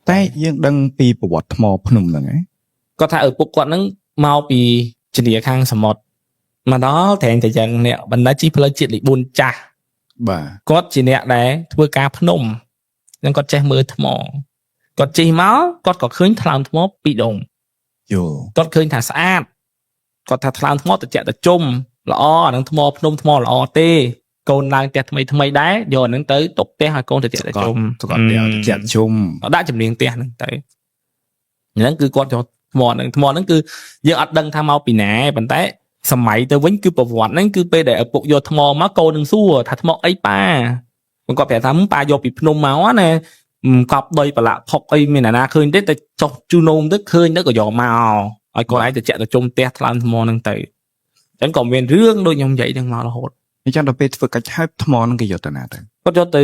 តែយើងដឹងពីប្រវត្តិថ្មភ្នំហ្នឹងគាត់ថាឪពុកគាត់ហ្នឹងមកពីជំនាខាងសមុទ្រមកដល់ត្រែងតែយ៉ាងអ្នកបណ្ដាជីផ្លូវជាតិលេខ 4 ចាស់ បាទ គាត់ជាអ្នកដែលធ្វើការភ្នំហ្នឹងគាត់ចេះមើលថ្មគាត់ជិះមកគាត់ក៏ឃើញថ្លើមថ្មពីរដងយល់ គាត់ឃើញថាស្អាតគាត់ថាថ្លើមថ្មត្រជាក់ត្រជុំល្អអានឹងថ្មភ្នំថ្មល្អទេកូនឡើងផ្ទះថ្មីដែរយកអានឹងទៅទុកផ្ទះឲ្យកូនត្រជាក់ត្រជុំគាត់ត្រជាក់ត្រជុំដាក់ជំនាញផ្ទះហ្នឹងទៅហ្នឹងគឺគាត់យកថ្មហ្នឹងគឺយើងអត់ដឹងថាមកពីណាប៉ុន្តែសម័យទៅវិញគឺប្រវត្តិហ្នឹងគឺពេលដែលឪពុកយកថ្មមកកូននឹងសួរថាថ្មអីប៉ាគាត់ប្រាប់ថាប៉ាយកពីភ្នំមកណា cọp đây và lạ phọc ấy mình là na khơi đấy tại chọc chu nôm tức khơi nó có gió màu ai còn ai từ chạy từ trong tét lan mò năng tẩy chẳng còn bên rương đôi nhom dậy đang màu là hột អញ្ចឹងដល់ពេលធ្វើកាច់ហើយថ្មនឹងគេយកទៅណាទៅ có cho từ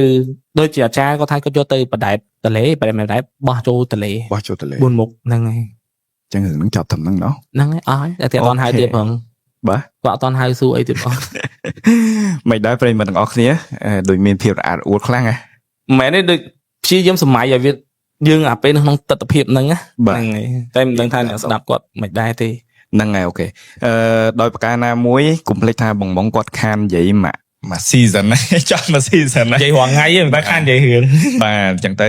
đôi chị cha có thay có cho từ bật đại tờ lễ bật đại bỏ cho tờ lễ បោះចូលទៅលេ buồn mục năng này អញ្ចឹងរឿងនឹងចប់ត្រឹមហ្នឹងណោះ năng ấy ói để tiện toàn hai tiệp hưởng បាទ vợ toàn hai xu ấy tiệp hưởng មិនដែរប្រិយមិត្តទាំងអស់គ្នាដូចមានភាពរអាក់រអួលខ្លាំងហ៎ mẹ đấy được chi giống sầm mày vậy việt dương à bên không tật tập hiệp năng á năng này tem đang thay là đạp quạt mày đai thì ហ្នឹងហើយអូខេដោយប្រការណាមួយកុំភ្លេចថាបងបងគាត់ខាននិយាយមួយ season ហ្នឹងចង់មួយ season ហ្នឹង vậy hoàng ngay ấy người ta khan vậy hưởng បាទអញ្ចឹងទៅ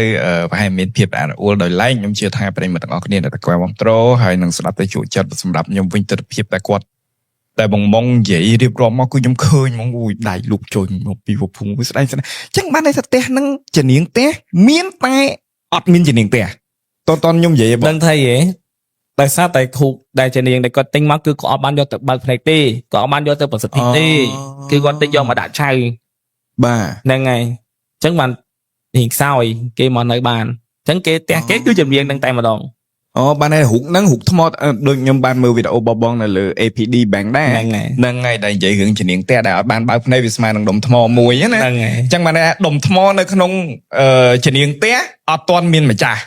ប្រហែលមានភាពរអាក់រអួលដោយឡែកខ្ញុំជឿថាប្រិយមិត្តទាំងអស់គ្នាដែលគាត់បងប្រូហើយនឹងស្ដាប់ទៅជួយចិត្តសម្រាប់ខ្ញុំវិញទស្សនភាពតែគាត់តែបងបងនិយាយរៀបរាប់មកគឺខ្ញុំឃើញហ្មងអូយដៃលូកចូលមកពីវពុងវាស្ដែងស្ដែងអញ្ចឹងបានន័យថាផ្ទះហ្នឹងជានាងផ្ទះមានតែអត់មានជានាងផ្ទះតនខ្ញុំនិយាយបង đang thay vậy tại sao tại khu đại trần điền đại có tinh mắt cứ có ban do tự ban phải tê có ban do tự bật sập tê cứ con tinh do mà đã chay បាទ đang ngày chẳng bàn hiện sao rồi kia mà nơi bàn chẳng kia té kết cứ chìm riêng đang tay mà đòn អូបានហើយរូបហ្នឹងរូបថ្មដូចខ្ញុំបានមើលវីដេអូបបងនៅលើ APD Bank ដែរ đang ngày ហ្នឹងហើយដែលនិយាយរឿងជានាងផ្ទះដែលអត់បានបើកភ្នែកវាស្មើនឹងដុំថ្មមួយណា đang ngày អញ្ចឹងបានថាដុំថ្មនៅក្នុងជានាងផ្ទះអត់ទាន់មានម្ចាស់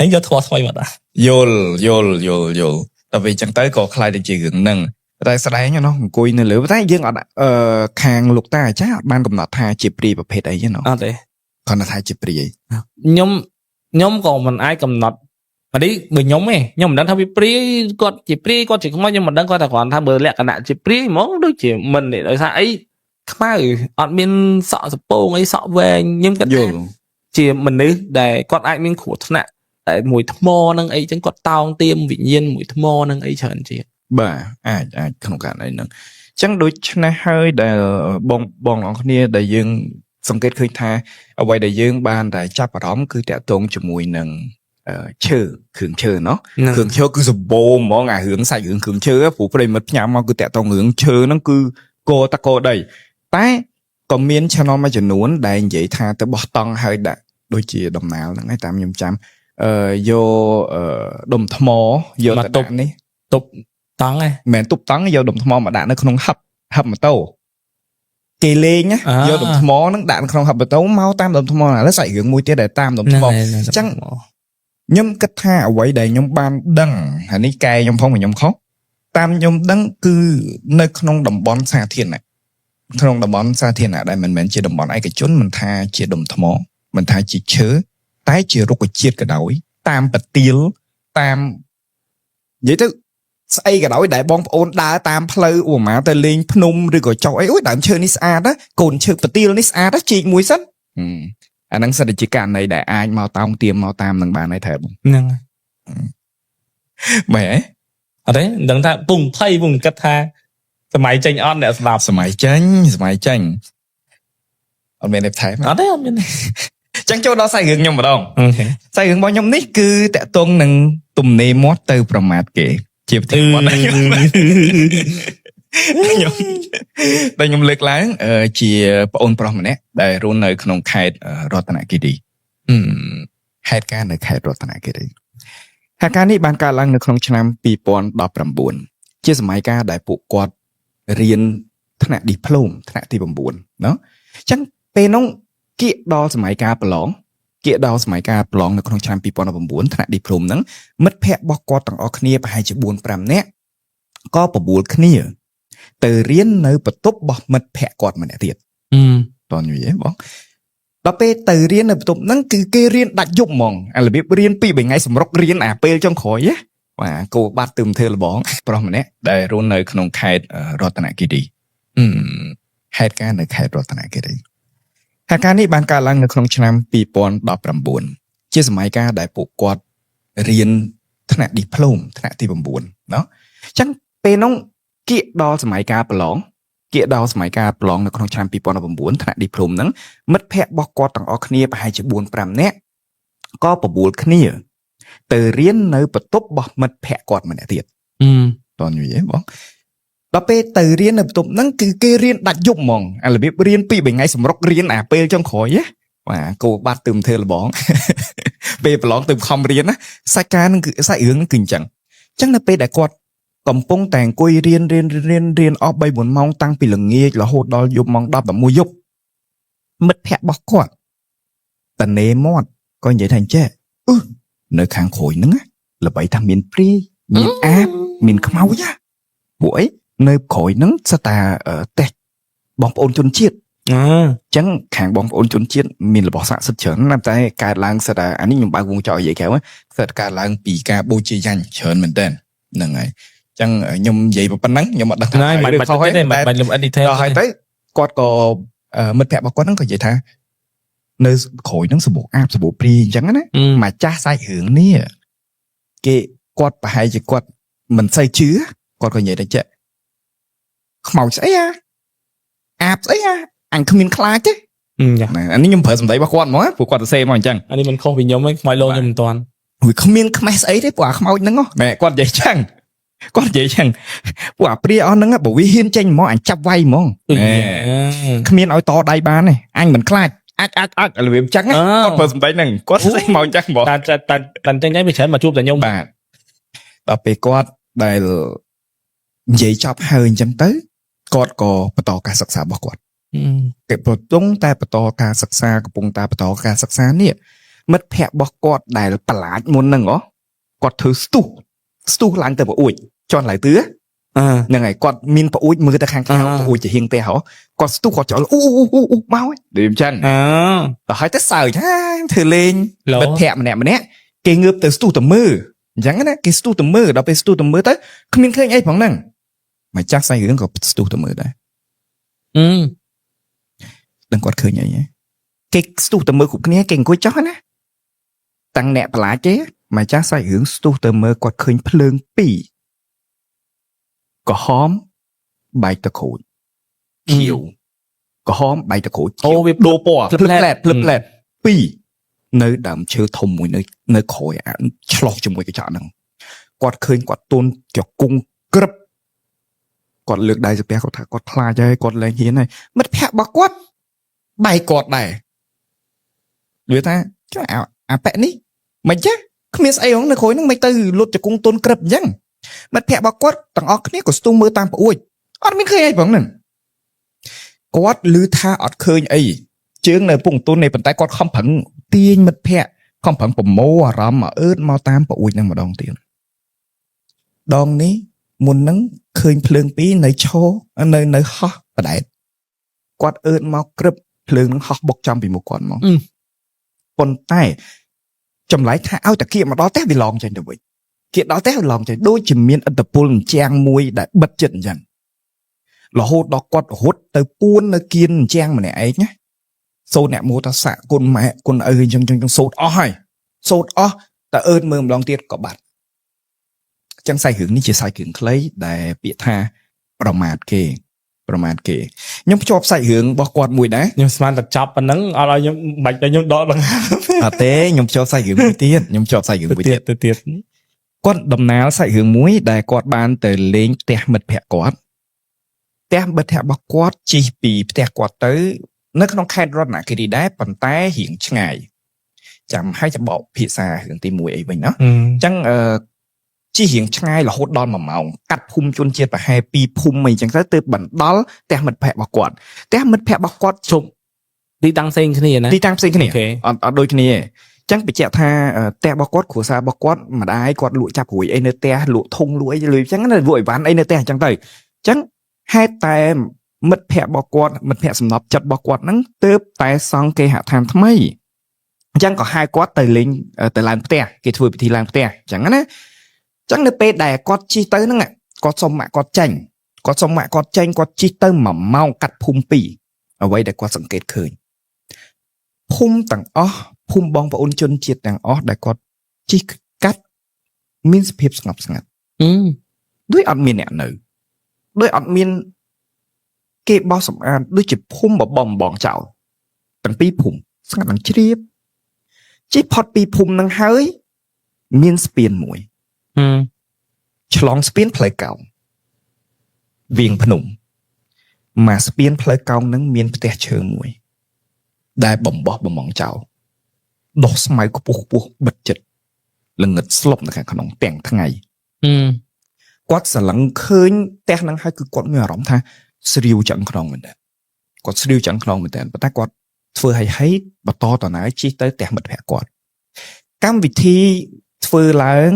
đánh cho thua thôi mà ta យល់តែវាអញ្ចឹងទៅក៏ខ្លាយទៅជារឿងហ្នឹងតែស្ដែងណោះអង្គុយនៅលើតែយើងអត់ខាងលោកតាអាចារ្យអត់បានកំណត់ថាជាព្រាយប្រភេទអីទេណោះ à thế គាត់ថាជាព្រាយ nhóm còn mình ai cầm nọt mà đi bởi nhóm ấy nhóm mình đang tham pri con chỉ không nói nhưng mình đang coi tài khoản tham bờ lẹ cả nạn chỉ pri món đôi chỉ mình để nói sao ấy khai ọt miên sọ sập bông ấy sọ về nhưng cái យល់ chỉ mình đi để con ai miên khổ thật nè tại mùi thơm mò năng ấy chẳng có tao tiêm vị nhiên mùi thơm mò năng ấy trần chị បាទអាចក្នុងករណីហ្នឹងអញ្ចឹងដូចនេះហើយដែលបងអរគ្នាដែលយើងសង្កេតឃើញថាអ្វីដែលយើងបានតែចាប់អារម្មណ៍គឺតាក់ទងជាមួយនឹងឈើគ្រឿងឈើเนาะ គ្រឿងឈើគឺសម្បូរហ្មងអារឿងសាច់រឿងគ្រឿងឈើព្រោះប្រិមិត្តផ្ញើមកគឺតាក់ទងរឿងឈើហ្នឹងគឺកតកដីតែក៏មាន channel មួយចំនួនដែលនិយាយថាទៅបោះតង់ហើយដាក់ដូចជាដំណើរហ្នឹងឯងតាមខ្ញុំចាំយកដុំថ្មយកទៅដាក់នេះ tục tán ấy មិនមែនទប់តង់យកដុំថ្មមកដាក់នៅក្នុងហឹបម៉ូតូគេលេងណាយកដុំថ្មហ្នឹងដាក់នៅក្នុងហឹបម៉ូតូមកតាមដុំថ្មឥឡូវសាច់រឿងមួយទៀតដែលតាមដុំថ្ម Chẳng- ខ្ញុំគិតថាអ្វីដែលខ្ញុំបានដឹងហើយនេះកែខ្ញុំផងខ្ញុំខុសតាមខ្ញុំដឹងគឺនៅក្នុងតំបន់សាធារណៈក្នុងតំបន់សាធារណៈដែលមិនមែនជាតំបន់ឯកជនមិនថាជាដុំថ្មមិនថាជាឈើតែជារុក្ខជាតិក៏ដោយតាមប្រទាលតាមនិយាយទៅស្អីក៏ដោយដែលបងប្អូនដើរតាមផ្លូវឧបមាទៅលេងភ្នំឬក៏ចុះអីអូយដើមឈើនេះស្អាតណាកូនឈើប្រទាលនេះស្អាតណាជីកមួយសិនអាហ្នឹងសិតតែជាករណីដែលអាចមកតោងទៀមមកតាមនឹងបានហើយថែបង năng មែន ở đấy đừng ta vùng phay vùng cắt thaสมัยtranh on để đạp សម័យចាញ់អត់មានទេថែម ở đấy không biết ចឹងចូលដល់សាច់រឿងខ្ញុំម្ដង okay សាច់រឿងរបស់ខ្ញុំនេះគឺតាក់ទងនឹងទំនេរមាត់ទៅប្រមាថគេជាប្រទេសមាត់ខ្ញុំតែខ្ញុំលើកឡើងជាប្អូនប្រុសម្នាក់ដែលរស់នៅក្នុងខេត្តរតនគិរីហេតុការណ៍នៅខេត្តរតនគិរីហេតុការណ៍នេះបានកើតឡើងនៅក្នុងឆ្នាំ2019ជាសម័យកាលដែលពួកគាត់រៀនថ្នាក់ឌីប្លូមថ្នាក់ទី9เนาะអញ្ចឹងពេលនោះគៀកដល់សម័យកាលប្រឡងនៅក្នុងឆ្នាំ2019ថ្នាក់ឌីប្លូមហ្នឹងមិត្តភ័ក្តិរបស់គាត់ទាំងអស់គ្នាប្រហែលជា 4-5 នាក់ក៏បបួលគ្នាទៅរៀននៅបន្ទប់របស់មិត្តភ័ក្តិគាត់ម្នាក់ទៀតតើនិយាយបងដល់ពេលទៅរៀននៅបន្ទប់ហ្នឹងគឺគេរៀនដាច់យប់ហ្មងអារបៀបរៀន2-3ថ្ងៃសម្រុករៀនអាពេលចុងក្រោយណាបាទគោបាត់ទឹមធ្វើលបងប្រុសម្នាក់ដែលរស់នៅក្នុងខេត្តរតនគិរីហេតុការណ៍នៅខេត្តរតនគិរីហេតុការណ៍នេះបានកើតឡើងនៅក្នុងឆ្នាំ2019ជាសម័យកាលដែលពួកគាត់រៀនថ្នាក់ឌីប្លូមថ្នាក់ទី9เนาะអញ្ចឹងពេលនោះគៀកដល់សម័យកាលប្រឡងនៅក្នុងឆ្នាំ2019ថ្នាក់ឌីប្លូមហ្នឹងមិត្តភ័ក្តិរបស់គាត់ទាំងអស់គ្នាប្រហែលជា 4-5 នាក់ក៏បបួលគ្នាទៅរៀននៅបន្ទប់របស់មិត្តភ័ក្តិគាត់ម្នាក់ទៀតតើនិយាយបងដល់ពេលទៅរៀននៅបន្ទប់ហ្នឹងគឺគេរៀនដាច់យប់ហ្មងអារបៀបរៀន2-3ថ្ងៃសម្រុករៀនអាពេលចុងក្រោយណា và cô bắt tùm thơ là bóng về lóng tùm không riêng á sai ca nó cứ sai hướng nó kinh chẳng chắc là pe đại quạt cầm pông tàng quay riêng ở bay buồn mong tăng bị lừng nghe là hốt đó dùng mong đập mua dục mất hẹn bọc quạt tần nê mót coi vậy thành chết nơi kháng khối nứng á là bảy thằng miền pri miền áp miền khmau nhá buổi nơi khối nứng sa ta ở tẹt bóng ôn chôn chiết chẳng kháng bóng ôn chôn chiết miền là bỏ sạ sứt chớn làm tay cài lang sa ta anh ấy dùng ba vùng trò vậy kéo á sa cài lang bị ca bôi chi danh chớn mình tên nè ngày chẳng nhung vậy mà pan nắng nhưng mà đặt này mày không hết mày làm anh đi theo rồi tới quạt có mất hẹn bọc quạt nó có vậy tha nơi khối nó sẽ bộ áp sẽ bộ pri chẳng á mà cha sai hướng nè cái quạt phải chỉ quạt mình xây chứa quạt có vậy đấy chứ màu sấy à áp sấy à anh không nên khai chứ này anh ấy nhung phải dùng đấy bác quan nói phụ quạt xe mà chẳng anh ấy mình không bị nhóm ấy ngoài lô nhung toàn vì không nên khai sấy đấy quả màu nó nè quạt vậy chẳng quạt vậy chẳng quả pri on nó bởi vì hiên tranh món anh chắp vay món không nên nói to đây bán này anh mình khai ác là việc trắng á con phần đấy nè quát say màu trắng bỏ tan tranh bị chén mà chụp tại nhung bà đọc về quát đây là dễ chọc hơi chấm tới quát có bắt tỏ cả sắc xa bỏ quát cái bộ tung ta bắt tỏ cả sắc xa cái bông ta bắt tỏ cả sắc xa nè mất hẹn bỏ quát đây là bà lá muốn nâng ó quát thứ stu láng tới bỏ ủi cho lại tứa nè ngày quát min bỏ ủi mưa ta khang theo ủi chỉ hiên tè hó quát stu quát chọn mau ấy điểm chân và hỏi tới sờ thử lên bật thẹm nè mà nè cái ngược tới stu tầm mưa chẳng á cái stu tầm mưa đóไป stu tầm mưa tới không biết khơi ai phẳng năng mà chắc sai hướng của stu tầm mưa đấy đừng quát khơi nhảy cái stu tầm mưa của cái này kinh cuối chó nè tăng nè lá chế mà chắc sai hướng stu tầm mưa quát khơi phơi pì có hóm bài tật khổ chiều có hóm bài tật khổ ô việc đồ bỏ lấp lẹt pì nơi đầm chơi thông mùi nơi khối án chọc cho mùi cái chợ năng quạt khơi quạt tôn kiểu cung cấp quạt lược đại dập bé quạt quạt pha chơi quạt lên hiến này mất hẹn bạc quát bài quạt này người ta cho bẹ ní mày chứ không biết ai ông nơi khối nó mày từ lột cho cung tôn cấp nhá mất hẹn bạc quát tầng óc này của stu mưa tam ui ăn mới khơi ai bằng nè quát lư tha ọt khơi ấy chương này vùng tôn này bàn tay quát không phẳng tiên mất hẹn không phẳng bầm mô à rắm mà ớt mau tam ui năng mà đong tiền đong ní muốn nắng khơi phượng pí nơi chô nơi ho và đại quát ớt mau cướp phượng nó ho bọc trong bị một con mong con tay chầm lái thả áo tại kia mà đó tép bị lòng trên được vậy kia đó tép lòng trên đôi chìm miên ở tập buôn trang mùi đã bật trận dần là hốt đó quát hốt tới buôn nơi kiên trang mà này ấy nhá sốt nè mua ta xạ con mẹ con ơi trong sốt oi sốt ta ơn mơm lòng tiết có bạn chẳng sai hướng ní chỉ sai hướng lấy để bị thaประมาทเกnhưng chọn sai hướng bỏ quạt mùi đấy nhưng mà ta chọc và nắng ở đây nhưng bạch đây nhưng đó bằng thế nhưng chọn sai hướng mùi tiết nhưng chọn sai hướng mùi tiết quạt đầm nào sai hướng muối để quạt ban từ lên tè mật hẹ quạt tè mật hẹ bỏ quạt chỉ bị tè quạt tới nó không khai rõ nè cái đi đá bàn tay hiện ngày chẳng hayจะบอกភាសារឿងទី1អីវិញណាអញ្ចឹងជារៀងឆ្ងាយរហូតដល់1ម៉ោងកាត់ភូមិជនជាតិប្រហែល2ភូមិអីចឹងទៅបណ្ដល់ផ្ទះមិត្តភ័ក្តិរបស់គាត់ផ្ទះមិត្តភ័ក្តិរបស់គាត់ជុំទីតាំងផ្សេងគ្នាណាទីតាំងផ្សេងគ្នាអត់ដូចគ្នាអញ្ចឹងបញ្ជាក់ថាផ្ទះរបស់គាត់គ្រួសាររបស់គាត់ម្ដាយគាត់លក់ចាប់រួយអីនៅផ្ទះលក់ធុងលក់អីលុយអញ្ចឹងណាលក់អីវ៉ាន់អីនៅផ្ទះអញ្ចឹងទៅអញ្ចឹងហេតុតែមិត្តភ័ក្តិរបស់គាត់មិត្តភ័ក្តិសំណប់ចិត្តរបស់គាត់ហ្នឹងទើបតែសង់គេហដ្ឋានថ្មីអញ្ចឹងក៏ហៅគាត់ទៅលេងទៅឡើងផ្ទះគេធ្វើពិធីឡើងផ្ទះអញ្ចឹងណាចឹងនៅពេលដែលគាត់ជិះទៅហ្នឹងគាត់សុំម៉ាក់គាត់ចាញ់គាត់ជិះទៅ1ម៉ោងកាត់ភូមិ2អ្វីដែលគាត់សង្កេតឃើញភូមិទាំងអស់ភូមិបងប្អូនជនជាតិទាំងអស់ដែលគាត់ជិះកាត់មានសភាពស្ងប់ស្ងាត់ដូចអត់មានអ្នកនៅដូចអត់មានគេបោះសម្អាតដូចជាភូមិបងចោលទាំងពីរភូមិស្ងាត់នឹងជ្រាបជិះផុតពីភូមិនឹងហើយមានស្ពានមួយឆ្លងស្ពានផ្លូវកោងវៀងភ្នំមកស្ពានផ្លូវកោងនឹងមានផ្ទះឈើមួយ ដែលបំបោះបំងចោលដោះស្មៅខ្ពស់ខ្ពស់បិទចិត្តល្ងឹតស្លុបនៅខាងក្នុងទាំងថ្ងៃគាត់ស្រឡឹងឃើញផ្ទះហ្នឹងហើយគឺគាត់មានអារម្មណ៍ថាស្រាវចឹងក្នុងមែនតើគាត់ស្រាវចឹងក្នុងមែនតើប៉ុន្តែគាត់ធ្វើឲ្យបន្តតណាជិះទៅផ្ទះមិត្តភក្តិគាត់កម្មវិធីធ្វើឡើង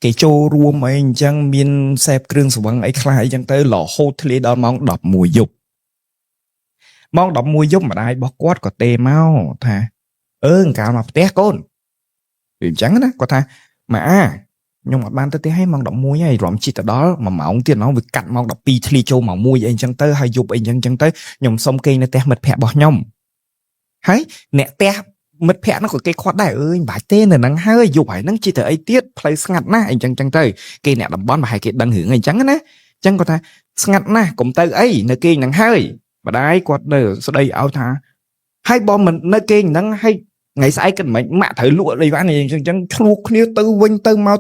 គេចូលរួមអីអញ្ចឹងមានសេពគ្រឿងស្រវឹងអីខ្លះអីចឹងទៅរហូតធ្លាយដល់ម៉ោង11យប់ម៉ោង11យប់ម្ដាយរបស់គាត់ក៏ទេមកថាកាលមកផ្ទះកូនវាអញ្ចឹងណាគាត់ថាម៉ាខ្ញុំអត់បានទៅផ្ទះឲ្យម៉ោង11ហើយរំជិះទៅដល់1ម៉ោងទៀតហ្នឹងវាកាត់ម៉ោង12ធ្លាយចូលម៉ោង1អីអញ្ចឹងទៅហើយយប់អីអញ្ចឹងទៅខ្ញុំសុំគេងនៅផ្ទះមិត្តភក្តិរបស់ខ្ញុំហើយអ្នកផ្ទះមិត្តភក្តិហ្នឹងក៏គេខាត់ដែរមិនបាច់ទេនៅហ្នឹងហើយយប់ហើយហ្នឹងជិះទៅអីទៀតផ្លូវស្ងាត់ណាស់អីចឹងទៅគេអ្នកតំបន់ប្រហែលគេដឹងរឿងអីចឹងណាអញ្ចឹងគាត់ថាស្ងាត់ណាស់កុំទៅអីនៅគេងហ្នឹងហើយម្ដាយគាត់នៅស្ដីឲ្យថាហើយបងមិននៅគេងហ្នឹងហើយថ្ងៃស្អែកគិតមិនម៉ាក់ត្រូវលក់អីវ៉ាន់អីចឹងឆ្លោះគ្នាទៅវិញទៅមក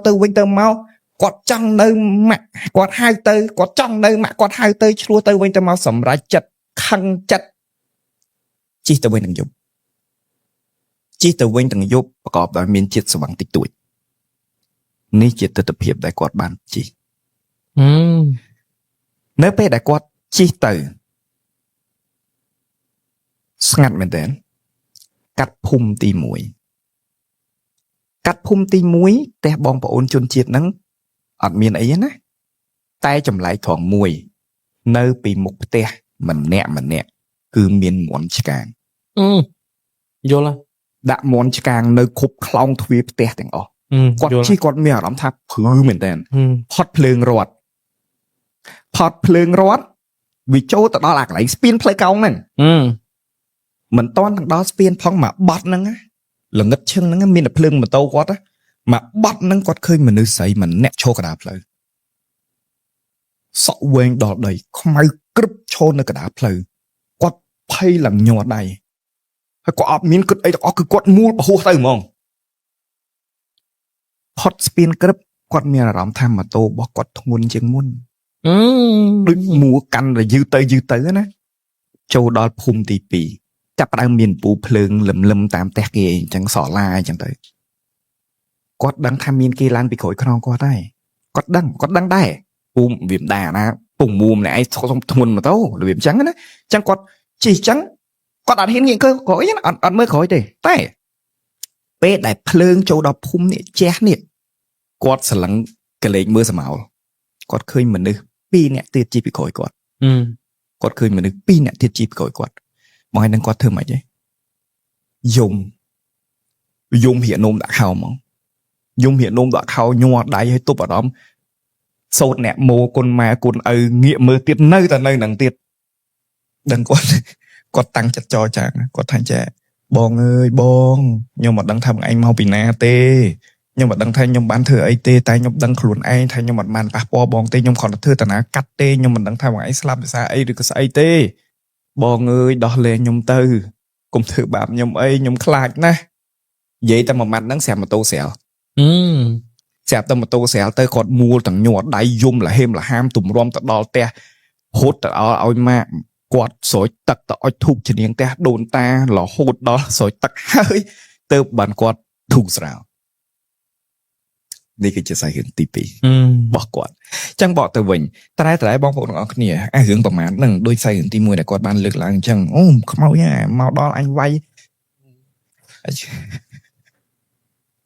គាត់ចង់នៅម៉ាក់គាត់ហៅទៅគាត់ចង់នៅម៉ាក់គាត់ហៅទៅឆ្លោះទៅវិញទៅមកសម្រេចចិត្តខឹងចិត្តជិះទៅវិញទាំងយប់ប្រកបដោយមានជាតិស្វឹងតិចតួចនេះជាទស្សនវិជ្ជាដែលគាត់បានជិះនៅពេលដែលគាត់ជិះទៅស្ងាត់មែនទែនកាត់ភូមិទី1ផ្ទះបងប្អូនជនជាតិហ្នឹងអត់មានអីណាតែចម្លែកត្រង់មួយនៅពីមុខផ្ទះម្នាក់គឺមានមន់ឆ្កាងយល់ដាក់មន់ឆ្កាងនៅគ្រប់ខ្លោងទ្វារផ្ទះទាំងអស់គាត់ជិះគាត់មានអារម្មណ៍ថាព្រឺមែនតើផត់ភ្លើងរត់វាចូលទៅដល់អាកន្លែងស្ពានផ្លូវកោងហ្នឹងមិនតន់ទាំងដល់ស្ពានផងមកបត់ហ្នឹងល្ងឹតឈឹងហ្នឹងមានតែភ្លើងម៉ូតូគាត់មកបត់ហ្នឹងគាត់ឃើញមនុស្សស្រីម្នាក់ឈរកណ្ដាលផ្លូវសក់វែងដល់ដីខ្មៅក្រឹបឈរនៅកណ្ដាលផ្លូវគាត់ភ័យឡើងញ័រដៃហើយគាត់អត់មានគិតអីទាំងអស់គឺគាត់មូលបរោះទៅហ្មងផុតស្ពានក្រឹបគាត់មានអារម្មណ៍ថាម៉ូតូរបស់គាត់ធ្ងន់ជាងមុនដូចមួកាន់តែយឺទៅណាចូលដល់ភូមិទី2ចាប់ផ្ដើមមានពូភ្លើងលឹមតាមផ្ទះគេអញ្ចឹងសូឡាអញ្ចឹងទៅគាត់ដឹងថាមានគេឡើងពីក្រោយខ្នងគាត់ហើយគាត់ដឹងដែរពូវាមិនដែរណាពងមួមនេះឯងធ្ងន់ម៉ូតូរបៀបអញ្ចឹងណាអញ្ចឹងគាត់ជិះអញ្ចឹងគាត់អត់ហ៊ានងាកក្រោយណាអត់មើលក្រោយទេតែពេលដែលភ្លើងចូលដល់ភូមិនេះជះនេះគាត់ស្រឡឹងកលេចមើលស្មោលគាត់ឃើញមនុស្ស2នាក់ទៀតជិះពីក្រោយគាត់ឃើញមនុស្ស2នាក់ទៀតជិះពីក្រោយគាត់មកហើយនឹងគាត់ធ្វើម៉េចហ៎យំហៀនំដាក់ខោហ្មងយំហៀនំដាក់ខោញ័រដៃឲ្យទប់អារម្មណ៍សោតអ្នកម៉ូគុណម៉ែគុណឪងាកមើលទៀតនៅតែនៅនឹងទៀតដឹងគាត់តាំងចិត្តចរចាគាត់ថាចាបងអើយបងខ្ញុំមិនដឹងថាបងឯងមកពីណាទេខ្ញុំមិនដឹងថាខ្ញុំបានធ្វើអីទេតែខ្ញុំដឹងខ្លួនឯងថាខ្ញុំមិនបានប៉ះពាល់បងទេខ្ញុំគ្រាន់តែធ្វើតាណាកាត់ទេខ្ញុំមិនដឹងថាបងឯងស្លាប់ដោយសារអីឬក៏ស្អីទេបងអើយដោះលែងខ្ញុំទៅកុំធ្វើបាបខ្ញុំអីខ្ញុំខ្លាចណាស់និយាយតែមួយម៉ាត់ហ្នឹងស្រាប់ម៉ូតូស្រាលស្រាប់តែម៉ូតូស្រាលទៅគាត់មូលទាំងញ័រដៃយំលហេមលហាមទំរាំទៅដល់ផ្ទះហូតទៅឲ្យម៉ាក់គាត់ស្រោចទឹកទៅអុជធូបជំនាងផ្ទះដូនតារហូតដល់ស្រោចទឹកហើយទៅបានគាត់ធូបស្រាលនេះគឺជាសាច់រឿងទី2របស់គាត់អញ្ចឹងបកទៅវិញតែបងប្អូនទាំងអស់គ្នារឿងប្រមាណហ្នឹងដូចសាច់រឿងទី1ដែលគាត់បានលើកឡើងអញ្ចឹងអូខ្មោចមកដល់អញវាយ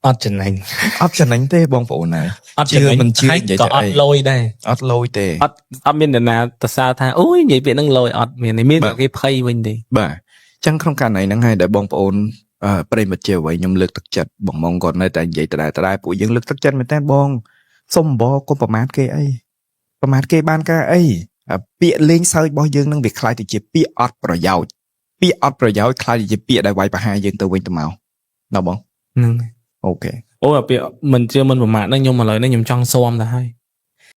អត់ចំណេញទេបងប្អូនណាអត់ចំណេញមិនជឿនិយាយតែអត់លយដែរអត់លយទេអត់មាននរណាទៅសារថាអូយនិយាយពាក្យហ្នឹងលយអត់មានគេភ័យវិញទេបាទអញ្ចឹងក្នុងករណីហ្នឹងហើយដែលបងប្អូនប្រិមត្តជាអ្វីខ្ញុំលើកទឹកចិត្តបងម៉ងគាត់នៅតែនិយាយដដែលពួកយើងលើកទឹកចិត្តមែនតើបងសុំបងកុំប្រមាថគេអីប្រមាថគេបានការអីពាក្យលេងសើចរបស់យើងនឹងវាคล้ายទៅជាពាក្យអត់ប្រយោជន៍คล้ายទៅជាពាក្យដែលវាយប្រហារយើងទៅវិញទៅមកណាបងហ្នឹងអូខេអូពាក្យមិនជឿមិនប្រមាថហ្នឹងខ្ញុំឥឡូវនេះខ្ញុំចង់ស៊ាំទៅហើយ